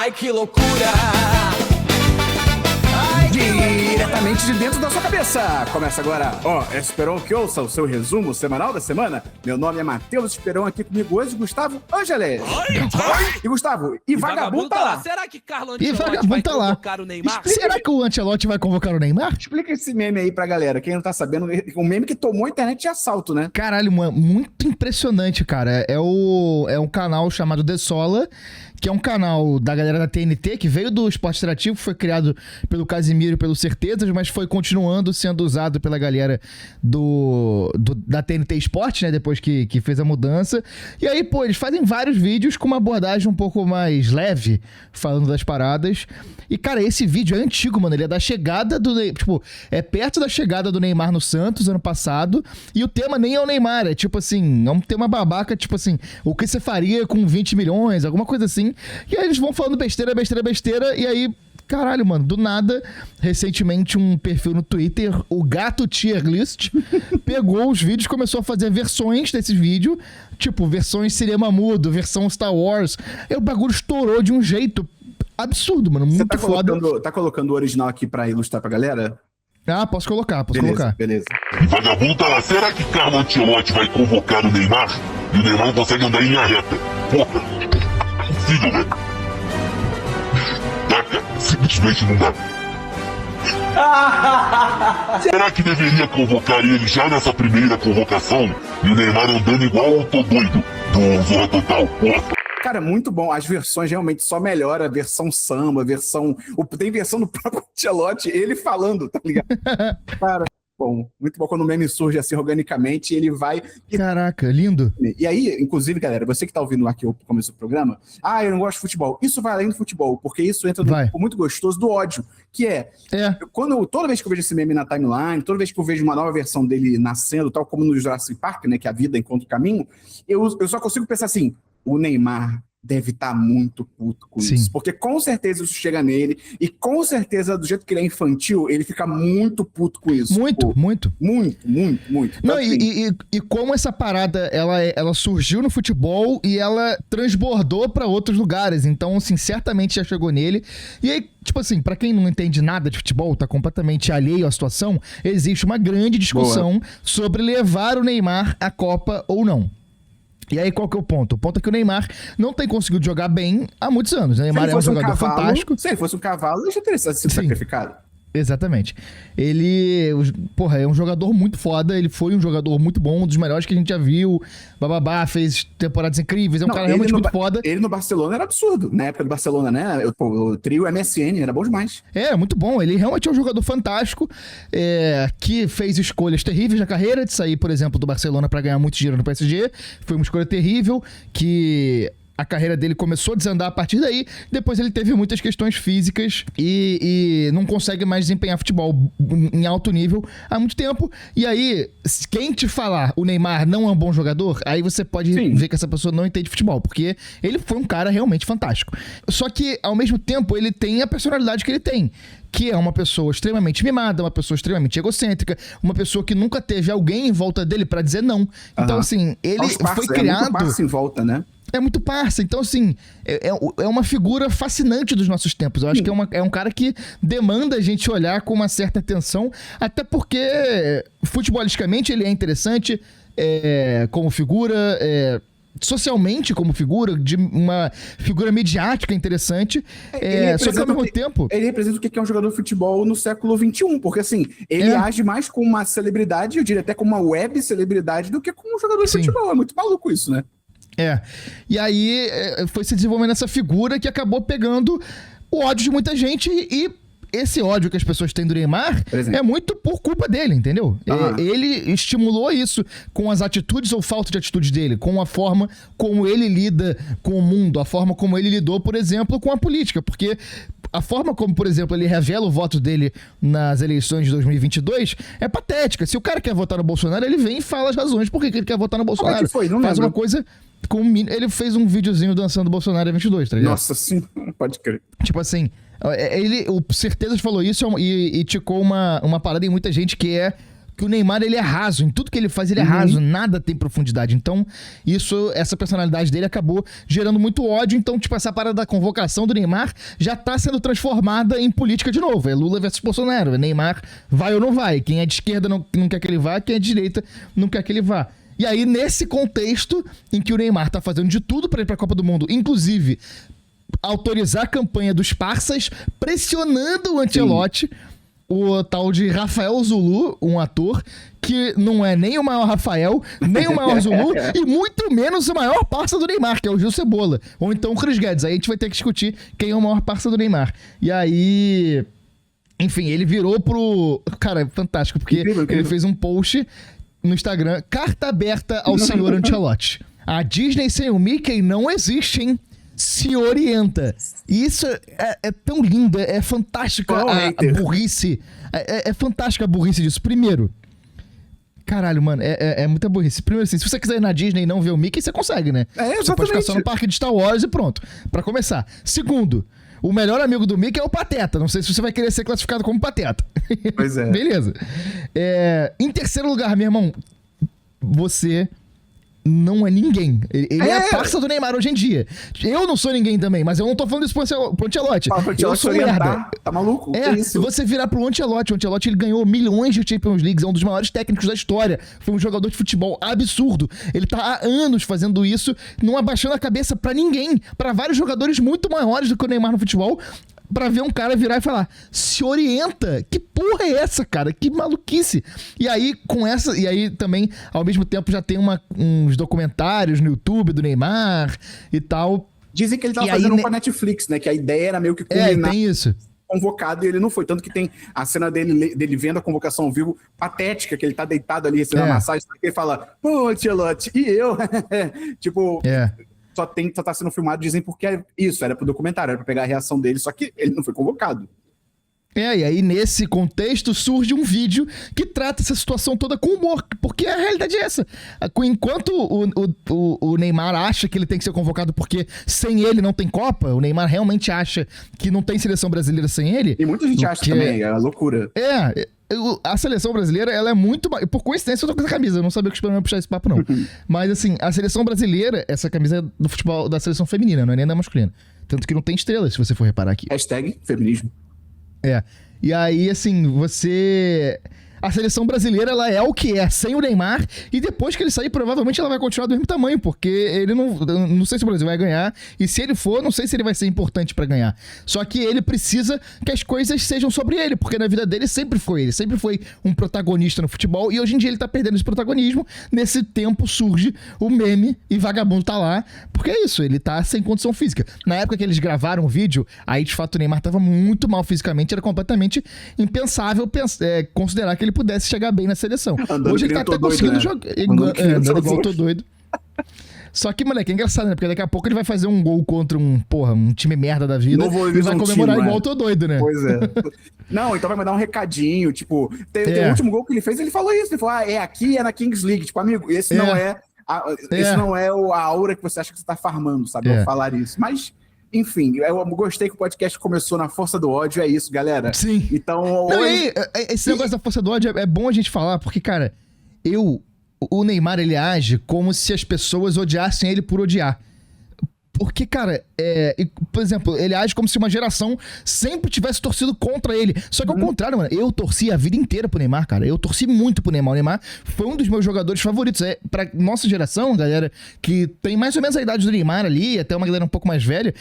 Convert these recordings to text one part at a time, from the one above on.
Ai, que loucura! Diretamente de dentro da sua cabeça. Começa agora, Esperon que ouça o seu resumo semanal da semana. Meu nome é Matheus Esperon, aqui comigo hoje, Gustavo Ângeles. E Gustavo, e vagabundo tá lá. Será que Carlo E Ancelotti vagabundo vai tá lá. convocar o Neymar? Será que o Ancelotti vai convocar o Neymar? Explica esse meme aí pra galera, quem não tá sabendo, um meme que tomou a internet de assalto, né? Caralho, mano, muito impressionante, cara. É um canal chamado The Sola, que é um canal da galera da TNT, que veio do Esporte Interativo, foi criado pelo Casimiro e pelo Certezas, mas foi continuando sendo usado pela galera da TNT Esporte, né, depois que fez a mudança. E aí, pô, eles fazem vários vídeos com uma abordagem um pouco mais leve, falando das paradas. E, cara, esse vídeo é antigo, mano, ele é da chegada do Neymar, tipo, é perto da chegada do Neymar no Santos, ano passado, e o tema nem é o Neymar, é tipo assim, é um tema babaca, tipo assim, o que você faria com 20 milhões, alguma coisa assim. E aí eles vão falando besteira, e aí, caralho, mano, do nada, recentemente um perfil no Twitter, o Gato Tier List, pegou os vídeos e começou a fazer versões desses vídeos, tipo, versões cinema mudo, versão Star Wars, e o bagulho estourou de um jeito absurdo, mano, muito foda. Tá colocando o original aqui pra ilustrar pra galera? Ah, posso colocar. Beleza. Vagabundo tá lá. Será que Carlo Ancelotti vai convocar o Neymar? E o Neymar não consegue andar em linha reta. Porra, impossível, velho. Dá, cara. Simplesmente não dá. Será que deveria convocar ele já nessa primeira convocação? E o Neymar andando igual o Tô Doido do Zorra Total. Porra. Cara, muito bom. As versões realmente só melhoram. A versão samba, tem versão do próprio Ancelotti, ele falando, tá ligado? Cara, bom, muito bom quando o meme surge assim organicamente, ele vai... Caraca, lindo. E aí, inclusive, galera, você que tá ouvindo aqui o começo do programa, eu não gosto de futebol. Isso vai além do futebol, porque isso entra num grupo muito gostoso do ódio, que toda vez que eu vejo esse meme na timeline, toda vez que eu vejo uma nova versão dele nascendo, tal como no Jurassic Park, né, que a vida encontra o caminho, eu só consigo pensar assim, o Neymar deve estar muito puto com isso. Porque com certeza isso chega nele e com certeza, do jeito que ele é infantil, ele fica muito puto com isso. Muito. Não, assim, e como essa parada, ela surgiu no futebol e ela transbordou pra outros lugares. Então, assim, certamente já chegou nele. E aí, tipo assim, pra quem não entende nada de futebol, tá completamente alheio à situação, existe uma grande discussão sobre levar o Neymar à Copa ou não. E aí, qual que é o ponto? O ponto é que o Neymar não tem conseguido jogar bem há muitos anos. O Neymar é um jogador fantástico. Se ele fosse um cavalo, ele já teria sido sacrificado. Exatamente. Ele, é um jogador muito foda, ele foi um jogador muito bom, um dos melhores que a gente já viu, bababá, fez temporadas incríveis, é um cara realmente muito foda. Ele no Barcelona era absurdo, na época do Barcelona, né? O trio MSN era bom demais. É, muito bom, ele realmente é um jogador fantástico, que fez escolhas terríveis na carreira, de sair, por exemplo, do Barcelona pra ganhar muito dinheiro no PSG, foi uma escolha terrível, que... A carreira dele começou a desandar a partir daí. Depois ele teve muitas questões físicas e não consegue mais desempenhar futebol em alto nível há muito tempo. E aí, quem te falar o Neymar não é um bom jogador, aí você pode ver que essa pessoa não entende futebol, porque ele foi um cara realmente fantástico. Só que, ao mesmo tempo, ele tem a personalidade que ele tem, que é uma pessoa extremamente mimada, uma pessoa extremamente egocêntrica, uma pessoa que nunca teve alguém em volta dele pra dizer não. Então, assim, ele foi criado... É muito parça em volta, né? É muito parça. Então, assim, é uma figura fascinante dos nossos tempos. Eu acho que é um cara que demanda a gente olhar com uma certa atenção, até porque, futebolisticamente, ele é interessante como figura... socialmente como figura, de uma figura midiática interessante, só que ao mesmo tempo... Ele representa o que é um jogador de futebol no século XXI, porque assim, ele age mais como uma celebridade, eu diria até como uma web celebridade, do que como um jogador de futebol. É muito maluco isso, né? E aí foi se desenvolvendo essa figura que acabou pegando o ódio de muita gente e esse ódio que as pessoas têm do Neymar é muito por culpa dele, entendeu? Ele estimulou isso com as atitudes ou falta de atitudes dele, com a forma como ele lida com o mundo, a forma como ele lidou, por exemplo, com a política, porque a forma como, por exemplo, ele revela o voto dele nas eleições de 2022 é patética. Se o cara quer votar no Bolsonaro, ele vem e fala as razões por que ele quer votar no Bolsonaro. Faz uma coisa... Ele fez um videozinho dançando Bolsonaro em 22, tá ligado? Nossa, sim, pode crer. Tipo assim, o Certezas falou isso e ticou uma parada em muita gente que que o Neymar, ele é raso. Em tudo que ele faz, ele é raso. Nada tem profundidade. Então, essa personalidade dele acabou gerando muito ódio. Então, tipo, essa parada da convocação do Neymar já tá sendo transformada em política de novo. É Lula versus Bolsonaro. Neymar vai ou não vai. Quem é de esquerda não quer que ele vá, quem é de direita não quer que ele vá. E aí, nesse contexto em que o Neymar tá fazendo de tudo pra ir pra Copa do Mundo, inclusive autorizar a campanha dos parças, pressionando o Ancelotti, o tal de Rafael Zulu, um ator que não é nem o maior Rafael, nem o maior Zulu, e muito menos o maior parça do Neymar, que é o Gil Cebola. Ou então o Chris Guedes. Aí a gente vai ter que discutir quem é o maior parça do Neymar. E aí... Enfim, ele virou pro... Cara, é fantástico, porque ele fez um post no Instagram, carta aberta ao senhor Ancelotti. A Disney sem o Mickey não existe, hein? Se orienta. E isso é tão lindo, é fantástica a burrice. É fantástica a burrice disso. Primeiro, caralho, mano, é muita burrice. Primeiro assim, se você quiser ir na Disney e não ver o Mickey, você consegue, né? Você pode ficar só no parque de Star Wars e pronto. Pra começar. Segundo, o melhor amigo do Mickey é o Pateta. Não sei se você vai querer ser classificado como Pateta. Pois é. Beleza. Em terceiro lugar, meu irmão, você não é ninguém. Ele é a parça do Neymar hoje em dia. Eu não sou ninguém também, mas eu não tô falando isso pro Ancelotti. Eu sou merda. Tá maluco? Se você virar pro Ancelotti, o Ancelotti ele ganhou milhões de Champions Leagues, é um dos maiores técnicos da história. Foi um jogador de futebol absurdo. Ele tá há anos fazendo isso, não abaixando a cabeça pra ninguém, pra vários jogadores muito maiores do que o Neymar no futebol, pra ver um cara virar e falar, se orienta, que porra é essa, cara? Que maluquice. E aí, e aí também, ao mesmo tempo, já tem uns documentários no YouTube do Neymar e tal. Dizem que ele tava fazendo com a Netflix, né? Que a ideia era meio que combinar. Tem isso. Convocado e ele não foi. Tanto que tem a cena dele vendo a convocação ao vivo, patética, que ele tá deitado ali, recebendo a massagem, que ele fala, pô, Ancelotti, e eu? Tipo... Só tá sendo filmado, dizem porque é isso, era pro documentário, era pra pegar a reação dele, só que ele não foi convocado. E aí nesse contexto surge um vídeo que trata essa situação toda com humor, porque a realidade é essa. Enquanto o Neymar acha que ele tem que ser convocado porque sem ele não tem Copa, o Neymar realmente acha que não tem seleção brasileira sem ele. E muita gente acha também, é uma loucura. A seleção brasileira, ela é muito... Por coincidência, eu tô com essa camisa. Eu não sabia que o Esperão ia puxar esse papo, não. Mas, assim, a seleção brasileira... Essa camisa é do futebol da seleção feminina, não é nem da masculina. Tanto que não tem estrelas, se você for reparar aqui. #feminismo. E aí, assim, a seleção brasileira, ela é o que é, sem o Neymar, e depois que ele sair, provavelmente ela vai continuar do mesmo tamanho, porque ele não sei se o Brasil vai ganhar, e se ele for, não sei se ele vai ser importante pra ganhar. Só que ele precisa que as coisas sejam sobre ele, porque na vida dele sempre foi um protagonista no futebol, e hoje em dia ele tá perdendo esse protagonismo. Nesse tempo surge o meme, e vagabundo tá lá, porque é isso, ele tá sem condição física. Na época que eles gravaram o vídeo, aí de fato o Neymar tava muito mal fisicamente, era completamente impensável considerar que ele pudesse chegar bem na seleção. Hoje ele tá até conseguindo jogar. Andando igual tô doido. Só que, moleque, é engraçado, né? Porque daqui a pouco ele vai fazer um gol contra um time merda da vida e vai comemorar igual eu tô doido, né? Pois é. Não, então vai mandar um recadinho, tipo... Tem o último gol que ele fez, ele falou isso. Ele falou, aqui é na Kings League. Tipo, amigo, esse não é... Esse não é a aura que você acha que você tá farmando, sabe? Ao falar isso. Mas... Enfim, eu gostei que o podcast começou na força do ódio, é isso, galera. Sim. Então... Esse negócio da força do ódio é bom a gente falar, porque, cara, o Neymar, ele age como se as pessoas odiassem ele por odiar. Porque, cara, por exemplo, ele age como se uma geração sempre tivesse torcido contra ele. Só que ao contrário, mano, eu torci a vida inteira pro Neymar, cara. Eu torci muito pro Neymar. O Neymar foi um dos meus jogadores favoritos. Pra nossa geração, galera, que tem mais ou menos a idade do Neymar ali, até uma galera um pouco mais velha,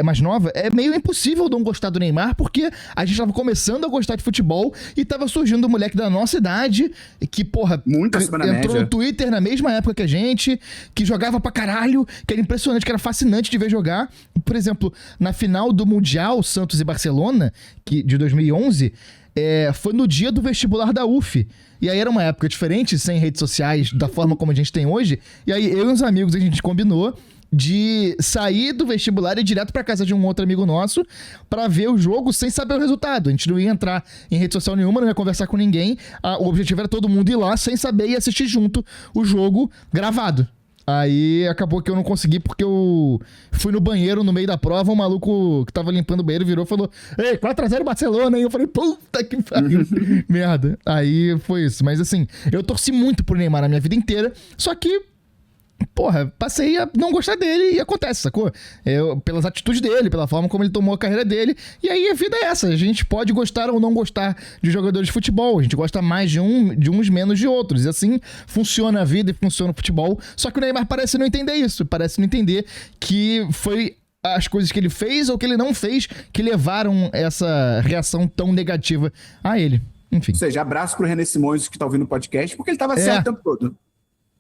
mais nova, é meio impossível não gostar do Neymar, porque a gente tava começando a gostar de futebol e tava surgindo um moleque da nossa idade, que, porra, entrou no Twitter na mesma época que a gente, que jogava pra caralho, que era impressionante, que era fascinante de ver jogar. Por exemplo, na final do Mundial Santos e Barcelona, de 2011, foi no dia do vestibular da UF. E aí era uma época diferente, sem redes sociais, da forma como a gente tem hoje. E aí eu e uns amigos, a gente combinou de sair do vestibular e ir direto pra casa de um outro amigo nosso pra ver o jogo sem saber o resultado. A gente não ia entrar em rede social nenhuma, não ia conversar com ninguém. O objetivo era todo mundo ir lá sem saber e assistir junto o jogo gravado. Aí acabou que eu não consegui porque eu fui no banheiro no meio da prova, um maluco que tava limpando o banheiro virou e falou: Ei, 4x0 Barcelona, e eu falei, puta que pariu, merda. Aí foi isso, mas assim, eu torci muito pro Neymar na minha vida inteira, só que porra, passei a não gostar dele e acontece, sacou? Pelas atitudes dele, pela forma como ele tomou a carreira dele. E aí a vida é essa. A gente pode gostar ou não gostar de jogadores de futebol. A gente gosta mais de uns, menos de outros. E assim funciona a vida e funciona o futebol. Só que o Neymar parece não entender isso. Parece não entender que foi as coisas que ele fez ou que ele não fez que levaram essa reação tão negativa a ele. Enfim. Ou seja, abraço pro René Simões que tá ouvindo o podcast, porque ele tava certo o tempo todo.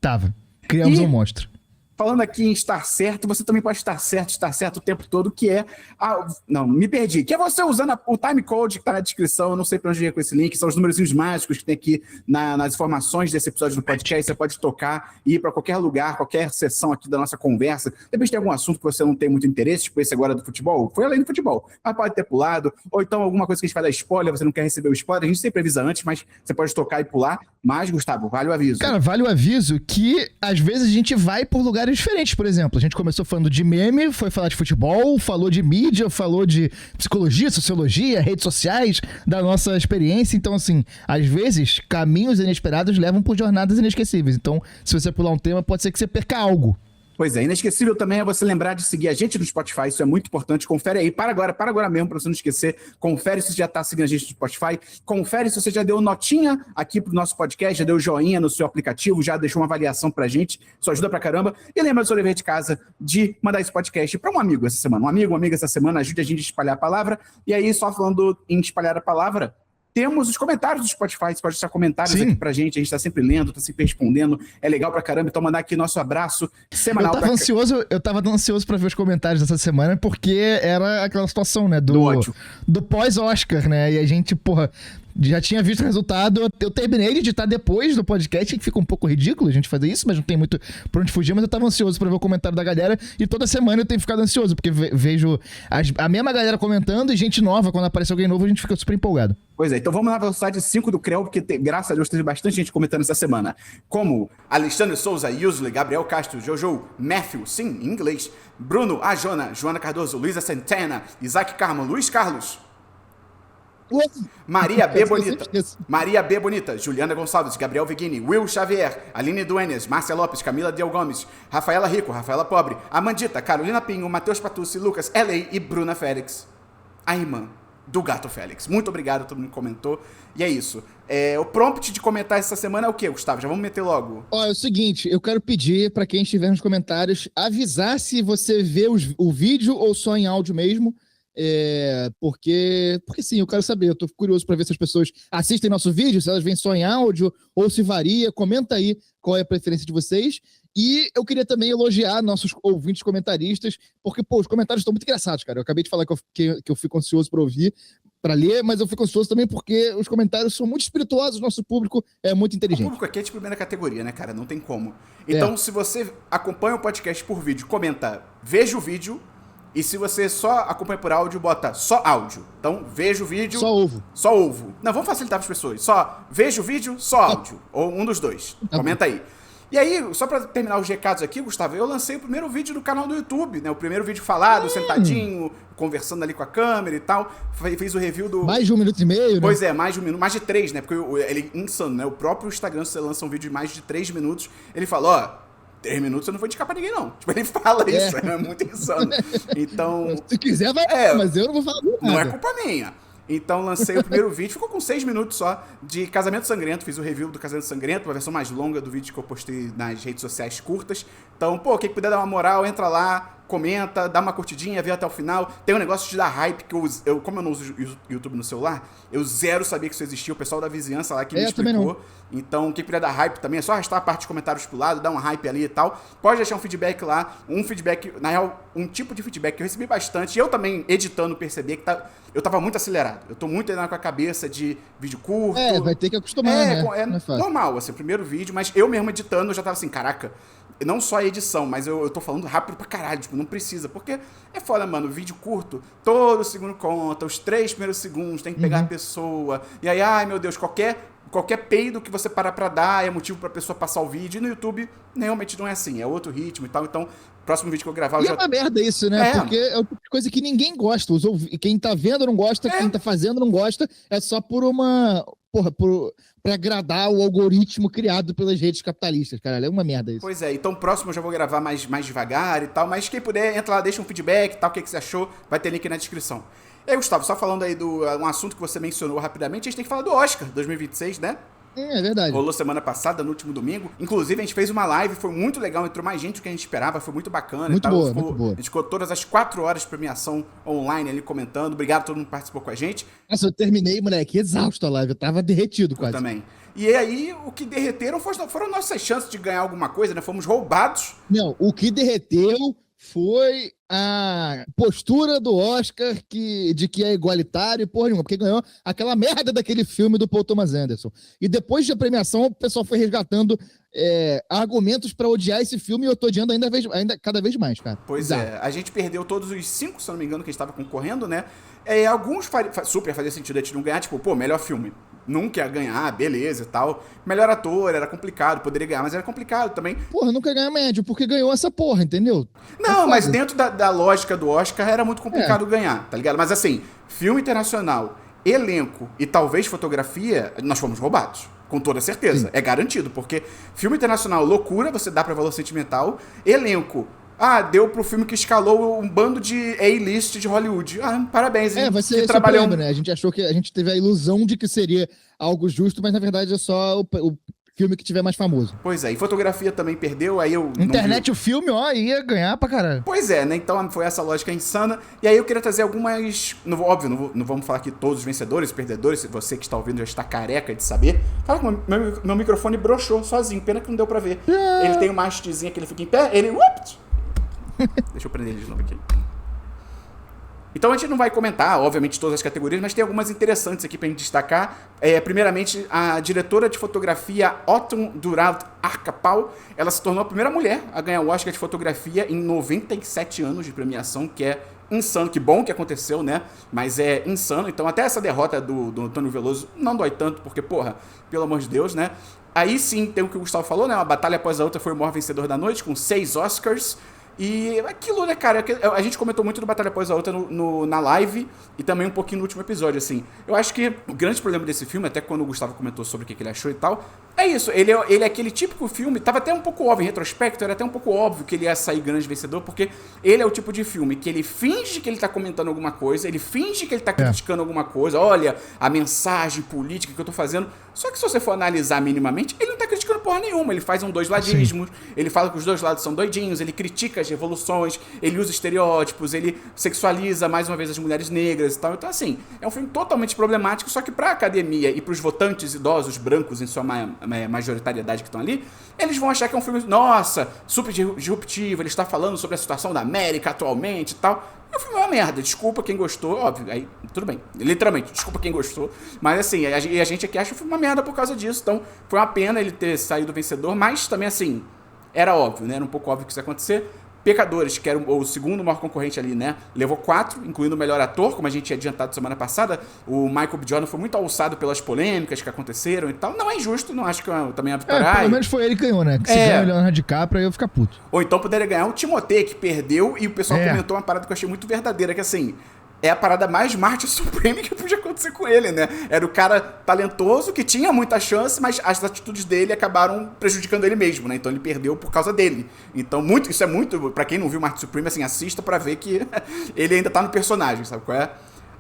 Tava. Criamos um monstro. Falando aqui em estar certo, você também pode estar certo o tempo todo, que é... não, me perdi. Que é você usando o timecode que tá na descrição, eu não sei pra onde ir com esse link, são os números mágicos que tem aqui nas informações desse episódio do podcast, você pode tocar e ir pra qualquer lugar, qualquer sessão aqui da nossa conversa. Depois tem algum assunto que você não tem muito interesse, tipo esse agora do futebol, foi além do futebol, mas pode ter pulado, ou então alguma coisa que a gente vai dar spoiler, você não quer receber o spoiler, a gente sempre avisa antes, mas você pode tocar e pular. Mas, Gustavo, vale o aviso. Cara, vale o aviso que às vezes a gente vai por lugares diferentes. Por exemplo, a gente começou falando de meme, foi falar de futebol, falou de mídia, falou de psicologia, sociologia, redes sociais, da nossa experiência. Então, assim, às vezes, caminhos inesperados levam por jornadas inesquecíveis. Então, se você pular um tema, pode ser que você perca algo. Pois é, inesquecível também é você lembrar de seguir a gente no Spotify, isso é muito importante, confere aí, para agora mesmo, para você não esquecer, confere se você já está seguindo a gente no Spotify, confere se você já deu notinha aqui pro nosso podcast, já deu joinha no seu aplicativo, já deixou uma avaliação pra gente, isso ajuda pra caramba, e lembra do seu dever de casa de mandar esse podcast para um amigo essa semana, um amigo, uma amiga essa semana, ajude a gente a espalhar a palavra, e aí só falando em espalhar a palavra, temos os comentários do Spotify, você pode deixar comentários aqui pra gente, a gente tá sempre lendo, tá sempre respondendo, é legal pra caramba, então mandar aqui nosso abraço semanal. Eu tava ansioso pra ver os comentários dessa semana, porque era aquela situação, né, do pós-Oscar, né, e a gente, porra, já tinha visto o resultado, eu terminei de editar depois do podcast, que fica um pouco ridículo a gente fazer isso, mas não tem muito por onde fugir, mas eu tava ansioso pra ver o comentário da galera, e toda semana eu tenho ficado ansioso, porque vejo a mesma galera comentando e gente nova, quando aparece alguém novo, a gente fica super empolgado. Pois é, então vamos na velocidade 5 do Creu, porque graças a Deus teve bastante gente comentando essa semana, como Alexandre Souza, Yusley, Gabriel Castro, Jojo, Matthew, sim, em inglês, Bruno, Joana Cardoso, Luísa Santana, Isaac Carmo, Luiz Carlos, Maria B. Bonita, Juliana Gonçalves, Gabriel Viguini, Will Xavier, Aline Duenes, Márcia Lopes, Camila Del Gomes, Rafaela Rico, Rafaela Pobre, Amandita, Carolina Pinho, Matheus Patucci, Lucas, L.A. e Bruna Félix, a irmã do Gato Félix. Muito obrigado, todo mundo comentou. E é isso. O prompt de comentar essa semana é o quê, Gustavo? Já vamos meter logo. É o seguinte, eu quero pedir pra quem estiver nos comentários avisar se você vê o vídeo ou só em áudio mesmo. Porque sim, eu quero saber, eu tô curioso para ver se as pessoas assistem nosso vídeo, se elas vêm só em áudio ou se varia, comenta aí qual é a preferência de vocês. E eu queria também elogiar nossos ouvintes comentaristas, porque, os comentários estão muito engraçados, cara. Eu acabei de falar que eu fico ansioso para ouvir, para ler, mas eu fico ansioso também porque os comentários são muito espirituosos, nosso público é muito inteligente. O público aqui é de primeira categoria, né, cara? Não tem como. Então, se você acompanha o podcast por vídeo, comenta, veja o vídeo. E se você só acompanha por áudio, bota só áudio. Então, veja o vídeo... Só ovo. Não, vamos facilitar para as pessoas. Só veja o vídeo, só áudio. Ou um dos dois. Comenta aí. E aí, só para terminar os recados aqui, Gustavo, eu lancei o primeiro vídeo do canal do YouTube, né? O primeiro vídeo falado, sentadinho, conversando ali com a câmera e tal. Fiz o review do... Mais de 1 minuto e meio, né? Pois é, mais de 1 minuto. Mais de 3, né? Porque ele é insano, né? O próprio Instagram, se você lança um vídeo de mais de 3 minutos, ele fala, 3 minutos eu não vou indicar pra ninguém, não. Tipo, ele fala isso, é muito insano. Então... Se quiser, vai, mas eu não vou falar nada. Não é culpa minha. Então lancei o primeiro vídeo, ficou com 6 minutos só, de Casamento Sangrento. Fiz o review do Casamento Sangrento, uma versão mais longa do vídeo que eu postei nas redes sociais curtas. Então, quem puder dar uma moral, entra lá, comenta, dá uma curtidinha, vê até o final. Tem um negócio de dar hype, que como eu não uso YouTube no celular, eu zero sabia que isso existia. O pessoal da vizinhança lá que me explicou. Então, quem puder dar hype também, é só arrastar a parte de comentários pro lado, dar um hype ali e tal. Pode deixar um feedback lá, na real, um tipo de feedback que eu recebi bastante. E eu também, editando, percebi que eu tava muito acelerado. Eu tô muito ainda com a cabeça de vídeo curto. Vai ter que acostumar, né? É normal, assim, o primeiro vídeo, mas eu mesmo editando, eu já tava assim, caraca, não só a edição, mas eu tô falando rápido pra caralho, tipo, não precisa, porque é foda, mano, vídeo curto, todo segundo conta, os 3 primeiros segundos, tem que pegar a pessoa, e aí, ai meu Deus, qualquer qualquer peido que você parar pra dar é motivo pra pessoa passar o vídeo. E no YouTube, realmente não é assim. É outro ritmo e tal. Então, próximo vídeo que eu gravar... É uma merda isso, né? Porque é uma coisa que ninguém gosta. Quem tá vendo não gosta, quem tá fazendo não gosta. É só por uma... pra agradar o algoritmo criado pelas redes capitalistas, cara. É uma merda isso. Pois é, então próximo eu já vou gravar mais devagar e tal, mas quem puder, entra lá, deixa um feedback e tal, o que você achou, vai ter link na descrição. E aí, Gustavo, só falando aí um assunto que você mencionou rapidamente, a gente tem que falar do Oscar 2026, né? É verdade. Rolou semana passada, no último domingo. Inclusive, a gente fez uma live, foi muito legal, entrou mais gente do que a gente esperava, foi muito bacana. Muito boa, muito boa. A gente ficou todas as 4 horas de premiação online ali comentando. Obrigado a todo mundo que participou com a gente. Nossa, eu terminei, moleque, exausto a live, eu tava derretido quase. Eu também. E aí, o que derreteram foram nossas chances de ganhar alguma coisa, né? Fomos roubados. Não, o que derreteu foi a postura do Oscar de que é igualitário e porra nenhuma, porque ganhou aquela merda daquele filme do Paul Thomas Anderson. E depois da premiação, o pessoal foi resgatando argumentos pra odiar esse filme e eu tô odiando ainda cada vez mais, cara. Pois é, a gente perdeu todos os 5, se eu não me engano, que a gente tava concorrendo, né? Alguns super fazia sentido a gente não ganhar, tipo, pô, melhor filme. Nunca ia ganhar, beleza e tal. Melhor ator, era complicado, poderia ganhar, mas era complicado também. Porra, nunca ganha médio, porque ganhou essa porra, entendeu? Não, mas dentro da lógica do Oscar era muito complicado ganhar, tá ligado? Mas assim, filme internacional, elenco e talvez fotografia, nós fomos roubados. Com toda certeza. Sim. É garantido, porque filme internacional, loucura, você dá pra valor sentimental. Elenco, deu pro filme que escalou um bando de A-list de Hollywood. Parabéns, hein? Vai ser esse problema, né? A gente achou que a gente teve a ilusão de que seria algo justo, mas na verdade é só o filme que tiver mais famoso. Pois é, e fotografia também perdeu, aí eu... Internet, o filme, ia ganhar pra caralho. Pois é, né? Então foi essa lógica insana. E aí eu queria trazer algumas... Óbvio, não vamos falar aqui todos os vencedores, perdedores, se você que está ouvindo já está careca de saber. Fala que meu microfone broxou sozinho, pena que não deu pra ver. Ele tem uma hastezinha que ele fica em pé, deixa eu prender ele de novo aqui. Então a gente não vai comentar, obviamente, todas as categorias, mas tem algumas interessantes aqui pra gente destacar. Primeiramente, a diretora de fotografia Autumn Durand Arcapau, ela se tornou a primeira mulher a ganhar o Oscar de fotografia em 97 anos de premiação, que é insano. Que bom que aconteceu, né? Mas é insano. Então até essa derrota do Antônio Veloso não dói tanto, porque, porra, pelo amor de Deus, né? Aí sim, tem o que o Gustavo falou, né? Uma batalha após a outra, foi o maior vencedor da noite, com 6 Oscars. E aquilo, né, cara, a gente comentou muito do Batalha Após a Outra na live e também um pouquinho no último episódio, assim. Eu acho que o grande problema desse filme, até quando o Gustavo comentou sobre o que ele achou e tal, é isso, ele é aquele típico filme, tava até um pouco óbvio, em retrospecto, era até um pouco óbvio que ele ia sair grande vencedor, porque ele é o tipo de filme que ele finge que ele tá comentando alguma coisa, ele finge que ele tá criticando alguma coisa, olha, a mensagem política que eu tô fazendo, só que se você for analisar minimamente, ele não tá criticando porra nenhuma, ele faz dois ladismos, ele fala que os dois lados são doidinhos, ele critica as revoluções, ele usa estereótipos, ele sexualiza mais uma vez as mulheres negras e tal. Então, assim, é um filme totalmente problemático, só que pra academia e pros votantes idosos brancos, em sua majoritariedade que estão ali, eles vão achar que é um filme, nossa, super disruptivo, ele está falando sobre a situação da América atualmente e tal. E o filme é uma merda, desculpa quem gostou, óbvio, aí tudo bem, literalmente, desculpa quem gostou, mas assim, a gente aqui acha o filme uma merda por causa disso, então foi uma pena ele ter saído vencedor, mas também assim, era óbvio, né, era um pouco óbvio que isso ia acontecer. Pecadores, que era o segundo maior concorrente ali, né? Levou 4, incluindo o melhor ator, como a gente tinha adiantado semana passada. O Michael B. Jordan foi muito alçado pelas polêmicas que aconteceram e tal. Não é injusto, não acho que também é a vitória. Pelo menos foi ele que ganhou, né? Que se ganhou o Leonardo DiCaprio, aí eu ficar puto. Ou então poderia ganhar o Timothée, que perdeu, e o pessoal comentou uma parada que eu achei muito verdadeira, que assim... É a parada mais Martyr Supreme que podia acontecer com ele, né? Era o cara talentoso, que tinha muita chance, mas as atitudes dele acabaram prejudicando ele mesmo, né? Então ele perdeu por causa dele. Então isso é muito... Pra quem não viu Martyr Supreme, assim, assista pra ver que ele ainda tá no personagem, sabe qual é?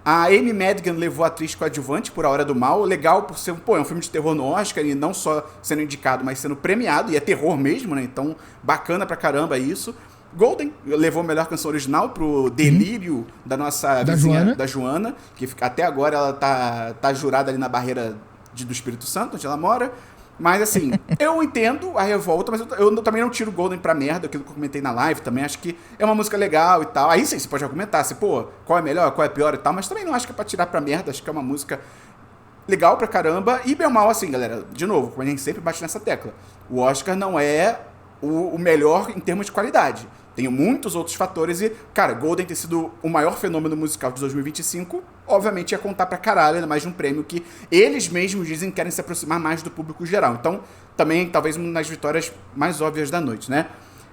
A Amy Madigan levou a atriz coadjuvante por A Hora do Mal. Legal por ser... é um filme de terror no Oscar, e não só sendo indicado, mas sendo premiado. E é terror mesmo, né? Então, bacana pra caramba isso. Golden levou a melhor canção original pro Delírio da nossa vizinha, da Joana, que até agora ela tá jurada ali na barreira do Espírito Santo, onde ela mora. Mas assim, eu entendo a revolta, mas eu também não tiro Golden pra merda, aquilo que eu comentei na live também, acho que é uma música legal e tal. Aí sim, você pode argumentar, qual é melhor, qual é pior e tal, mas também não acho que é pra tirar pra merda, acho que é uma música legal pra caramba. E bem ou mal, assim, galera, de novo, como a gente sempre bate nessa tecla, o Oscar não é o melhor em termos de qualidade. Tem muitos outros fatores e, cara, Golden ter sido o maior fenômeno musical de 2025 obviamente ia contar pra caralho, ainda mais de um prêmio que eles mesmos dizem que querem se aproximar mais do público geral. Então, também, talvez uma das vitórias mais óbvias da noite, né?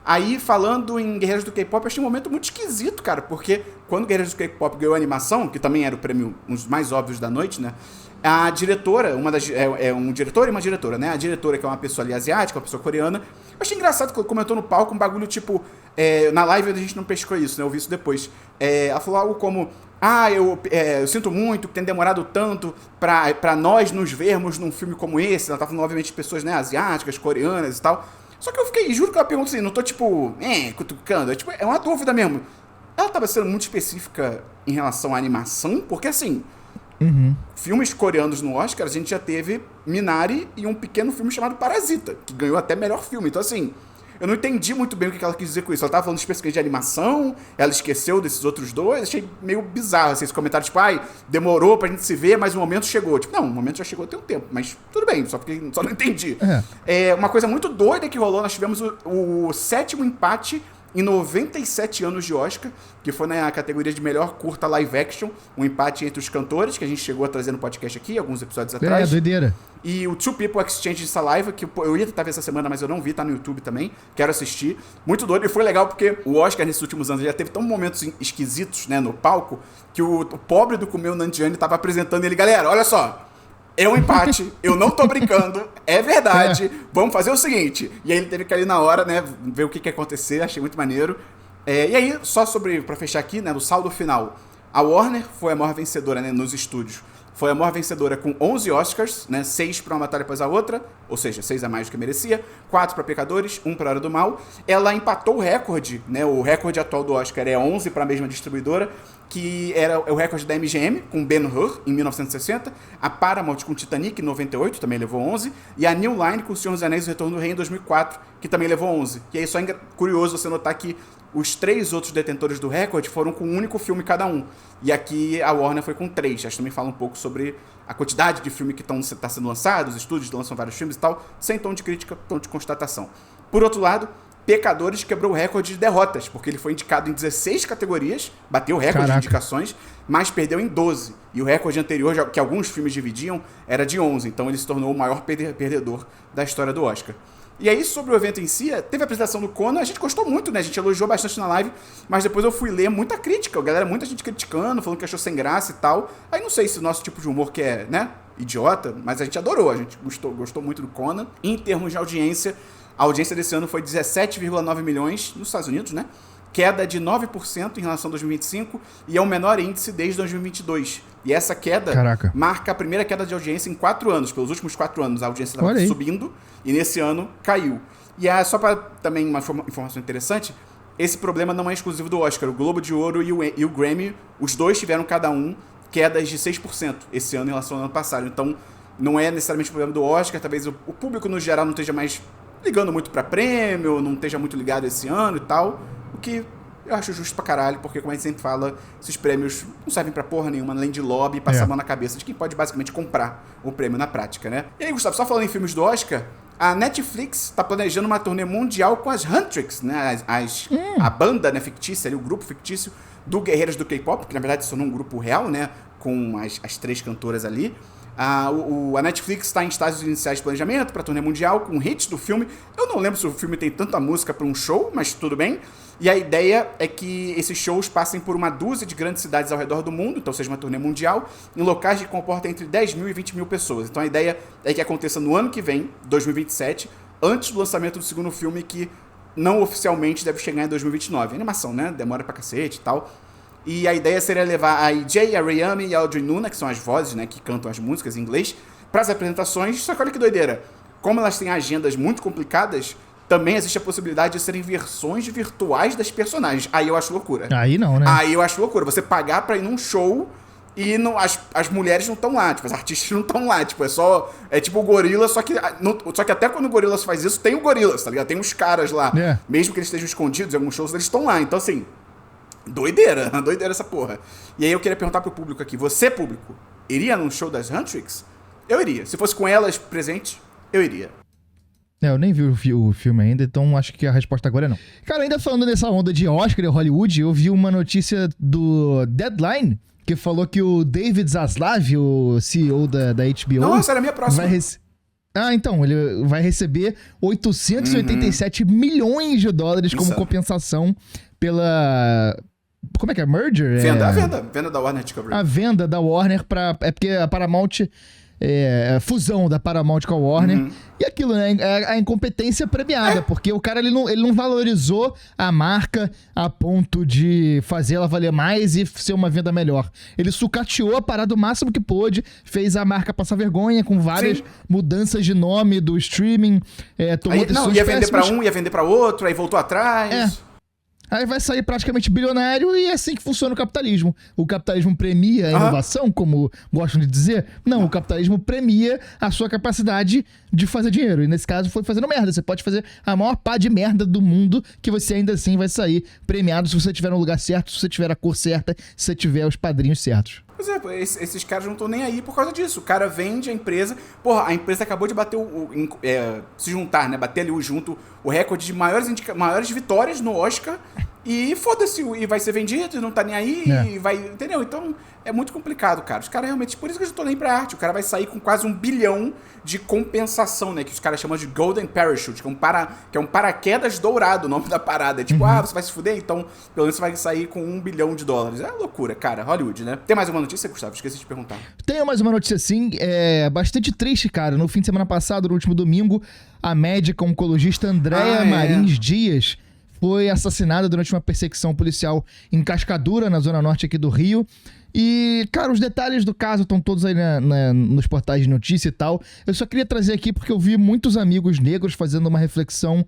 Aí, falando em Guerreiros do K-Pop, eu achei um momento muito esquisito, cara, porque quando Guerreiros do K-Pop ganhou a animação, que também era o prêmio, um dos mais óbvios da noite, né? A diretora, um diretor e uma diretora, né? A diretora, que é uma pessoa ali asiática, uma pessoa coreana. Eu achei engraçado que ela comentou no palco um bagulho tipo... na live a gente não pescou isso, né? Eu vi isso depois. Ela falou algo como... eu sinto muito que tem demorado tanto pra nós nos vermos num filme como esse. Ela tá falando, obviamente, de pessoas, né, asiáticas, coreanas e tal. Só que eu fiquei, juro que ela pergunta assim, não tô tipo, cutucando. É uma dúvida mesmo. Ela tava sendo muito específica em relação à animação, porque assim, filmes coreanos no Oscar, a gente já teve Minari e um pequeno filme chamado Parasita, que ganhou até melhor filme. Então assim, eu não entendi muito bem o que ela quis dizer com isso. Ela tava falando especificamente de animação, ela esqueceu desses outros dois. Achei meio bizarro assim, esse comentário, tipo, demorou pra gente se ver, mas o momento chegou. Tipo, não, o momento já chegou tem um tempo, mas tudo bem, só não entendi. Uma coisa muito doida que rolou, nós tivemos o 7º empate em 97 anos de Oscar, que foi na categoria de melhor curta live action, um empate entre os cantores, que a gente chegou a trazer no podcast aqui, alguns episódios atrás. Doideira. E o Two People Exchange Saliva, que eu ia tentar ver essa semana, mas eu não vi, tá no YouTube também, quero assistir. Muito doido, e foi legal porque o Oscar nesses últimos anos já teve tão momentos esquisitos, né, no palco, que o pobre do Kumail Nanjiani tava apresentando ele, galera, olha só, é um empate, eu não tô brincando, é verdade, vamos fazer o seguinte. E aí ele teve que ali na hora, né, ver o que ia acontecer, achei muito maneiro. E aí, só pra fechar aqui, né, no saldo final, a Warner foi a maior vencedora, né, nos estúdios. Foi a maior vencedora com 11 Oscars, né, 6 para Uma Batalha Após a Outra, ou seja, 6 a mais do que merecia, 4 para Pecadores, 1 para Hora do Mal. Ela empatou o recorde, né, o recorde atual do Oscar é 11 para a mesma distribuidora, que era o recorde da MGM, com Ben-Hur, em 1960, a Paramount com Titanic, em 98, também levou 11, e a New Line com O Senhor dos Anéis e o Retorno do Rei, em 2004, que também levou 11. E aí só é curioso você notar que os 3 outros detentores do recorde foram com um único filme cada um. E aqui a Warner foi com 3. Acho que também fala um pouco sobre a quantidade de filme que está sendo lançado, os estúdios lançam vários filmes e tal, sem tom de crítica, tom de constatação. Por outro lado, Pecadores quebrou o recorde de derrotas, porque ele foi indicado em 16 categorias, bateu o recorde de indicações, mas perdeu em 12. E o recorde anterior, que alguns filmes dividiam, era de 11. Então ele se tornou o maior perdedor da história do Oscar. E aí, sobre o evento em si, teve a apresentação do Conan, a gente gostou muito, né? A gente elogiou bastante na live, mas depois eu fui ler muita crítica, galera, muita gente criticando, falando que achou sem graça e tal. Aí não sei se o nosso tipo de humor que é, né, idiota, mas a gente adorou, a gente gostou muito do Conan. Em termos de audiência, a audiência desse ano foi 17,9 milhões nos Estados Unidos, né? Queda de 9% em relação a 2025 e é o menor índice desde 2022. E essa queda marca a primeira queda de audiência em 4 anos. Pelos últimos 4 anos a audiência estava subindo e nesse ano caiu. E só para também uma informação interessante, esse problema não é exclusivo do Oscar. O Globo de Ouro e o Grammy, os dois tiveram cada um quedas de 6% esse ano em relação ao ano passado. Então não é necessariamente o problema do Oscar, talvez o público no geral não esteja mais ligando muito para prêmio, não esteja muito ligado esse ano e tal. O que eu acho justo pra caralho, porque como a gente sempre fala, esses prêmios não servem pra porra nenhuma, além de lobby e passar a mão na cabeça de quem pode basicamente comprar o prêmio na prática, né? E aí, Gustavo, só falando em filmes do Oscar, a Netflix tá planejando uma turnê mundial com as Huntrix, né? A banda, né, fictícia, ali, o grupo fictício do Guerreiros do K-Pop, que na verdade são um grupo real, né? Com as 3 cantoras ali. A Netflix está em estágios iniciais de planejamento para a turnê mundial, com hits do filme. Eu não lembro se o filme tem tanta música para um show, mas tudo bem. E a ideia é que esses shows passem por uma dúzia de grandes cidades ao redor do mundo, então seja uma turnê mundial, em locais que comportam entre 10 mil e 20 mil pessoas. Então a ideia é que aconteça no ano que vem, 2027, antes do lançamento do segundo filme, que não oficialmente deve chegar em 2029. Animação, né? Demora pra cacete e tal. E a ideia seria levar a EJ, a Rayami e a Audrey Nuna, que são as vozes, né, que cantam as músicas em inglês, para as apresentações. Só que olha que doideira. Como elas têm agendas muito complicadas, também existe a possibilidade de serem versões virtuais das personagens. Aí eu acho loucura. Aí não, né? Aí eu acho loucura. Você pagar pra ir num show e não, as mulheres não estão lá, tipo, as artistas não estão lá, tipo, é tipo o Gorillaz, só que até quando o Gorillaz faz isso, tem o Gorillaz, tá ligado? Tem uns caras lá, mesmo que eles estejam escondidos em alguns shows, eles estão lá, então assim, doideira essa porra. E aí eu queria perguntar pro público aqui, você, público, iria num show das Huntrix? Eu iria, se fosse com elas presentes, eu iria. Eu nem vi o filme ainda, então acho que a resposta agora é não. Cara, ainda falando dessa onda de Oscar e Hollywood, eu vi uma notícia do Deadline, que falou que o David Zaslav, o CEO da HBO... Nossa, era a minha próxima. Então, ele vai receber 887 milhões de dólares como compensação pela... Como é que é? Merger? Venda da Warner Discovery. A venda da Warner é porque a Paramount... a fusão da Paramount com a Warner. E aquilo, né? A incompetência premiada, porque o cara ele não valorizou a marca a ponto de fazer ela valer mais e ser uma venda melhor. Ele sucateou a parada o máximo que pôde, fez a marca passar vergonha com várias mudanças de nome do streaming. Tomou decisões ia vender pra um, ia vender pra outro, aí voltou atrás. Aí vai sair praticamente bilionário e é assim que funciona o capitalismo. O capitalismo premia a inovação, como gostam de dizer? Não, o capitalismo premia a sua capacidade de fazer dinheiro. E nesse caso foi fazendo merda. Você pode fazer a maior pá de merda do mundo que você ainda assim vai sair premiado se você tiver no lugar certo, se você tiver a cor certa, se você tiver os padrinhos certos. Pois é, esses caras não estão nem aí por causa disso. O cara vende a empresa... Porra, a empresa acabou de bater se juntar, né? Bater ali junto o recorde de maiores vitórias no Oscar. E foda-se, e vai ser vendido, e não tá nem aí, e vai... Entendeu? Então, é muito complicado, cara. Os caras realmente... Por isso que eu já tô nem pra arte. O cara vai sair com quase 1 bilhão de compensação, né? Que os caras chamam de Golden Parachute, que é um paraquedas dourado, o nome da parada. É tipo, você vai se fuder? Então, pelo menos você vai sair com 1 bilhão de dólares. É loucura, cara. Hollywood, né? Tem mais uma notícia, Gustavo? Esqueci de perguntar. Tenho mais uma notícia, sim. É bastante triste, cara. No fim de semana passado, no último domingo, a médica oncologista Andréa Marins Dias foi assassinada durante uma perseguição policial em Cascadura, na zona norte aqui do Rio. E, cara, os detalhes do caso estão todos aí nos portais de notícia e tal. Eu só queria trazer aqui porque eu vi muitos amigos negros fazendo uma reflexão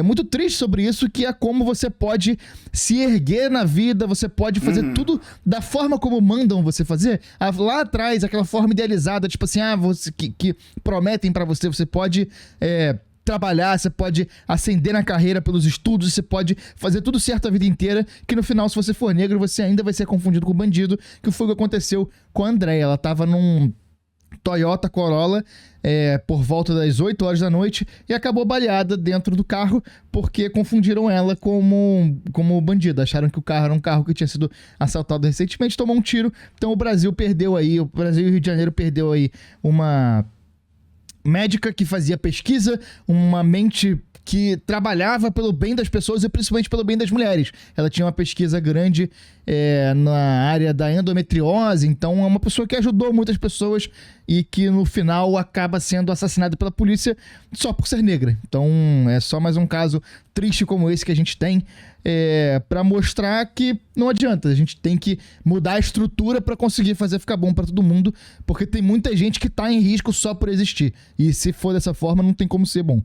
muito triste sobre isso, que é como você pode se erguer na vida, você pode fazer tudo da forma como mandam você fazer. Lá atrás, aquela forma idealizada, tipo assim, que prometem pra você, você pode... trabalhar, você pode ascender na carreira pelos estudos, você pode fazer tudo certo a vida inteira, que no final, se você for negro, você ainda vai ser confundido com bandido, que foi o que aconteceu com a Andréa. Ela tava num Toyota Corolla por volta das 8 horas da noite e acabou baleada dentro do carro porque confundiram ela como bandida. Acharam que o carro era um carro que tinha sido assaltado recentemente, tomou um tiro. Então o Brasil e o Rio de Janeiro perdeu aí uma médica que fazia pesquisa, uma mente que trabalhava pelo bem das pessoas e principalmente pelo bem das mulheres. Ela tinha uma pesquisa grande na área da endometriose, então é uma pessoa que ajudou muitas pessoas e que no final acaba sendo assassinada pela polícia só por ser negra. Então é só mais um caso triste como esse que a gente tem para mostrar que não adianta, a gente tem que mudar a estrutura para conseguir fazer ficar bom para todo mundo, porque tem muita gente que tá em risco só por existir. E se for dessa forma, não tem como ser bom.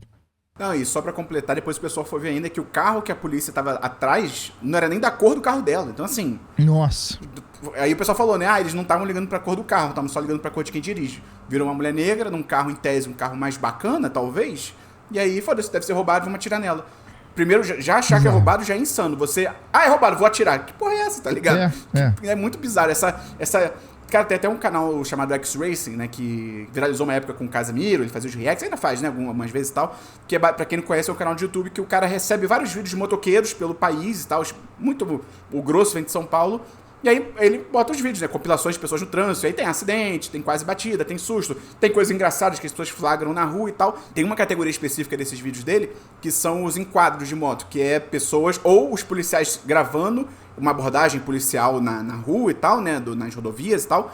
Não, e só pra completar, depois o pessoal foi ver ainda que o carro que a polícia tava atrás não era nem da cor do carro dela. Então, assim... Nossa. Aí o pessoal falou, né? Eles não estavam ligando pra cor do carro, estavam só ligando pra cor de quem dirige. Viram uma mulher negra num carro, em tese, um carro mais bacana, talvez. E aí, foda-se, deve ser roubado, vamos atirar nela. Primeiro, já achar que é roubado já é insano. Você... é roubado, vou atirar. Que porra é essa, tá ligado? É muito bizarro. Essa... Cara, tem até um canal chamado X-Racing, né, que viralizou uma época com o Casemiro, ele fazia os reacts, ainda faz, né, algumas vezes e tal, que pra quem não conhece é um canal de YouTube que o cara recebe vários vídeos de motoqueiros pelo país e tal, o grosso vem de São Paulo, e aí ele bota os vídeos, né, compilações de pessoas no trânsito, aí tem acidente, tem quase batida, tem susto, tem coisas engraçadas que as pessoas flagram na rua e tal. Tem uma categoria específica desses vídeos dele, que são os enquadros de moto, que é pessoas, ou os policiais gravando uma abordagem policial na rua e tal, né, nas rodovias e tal.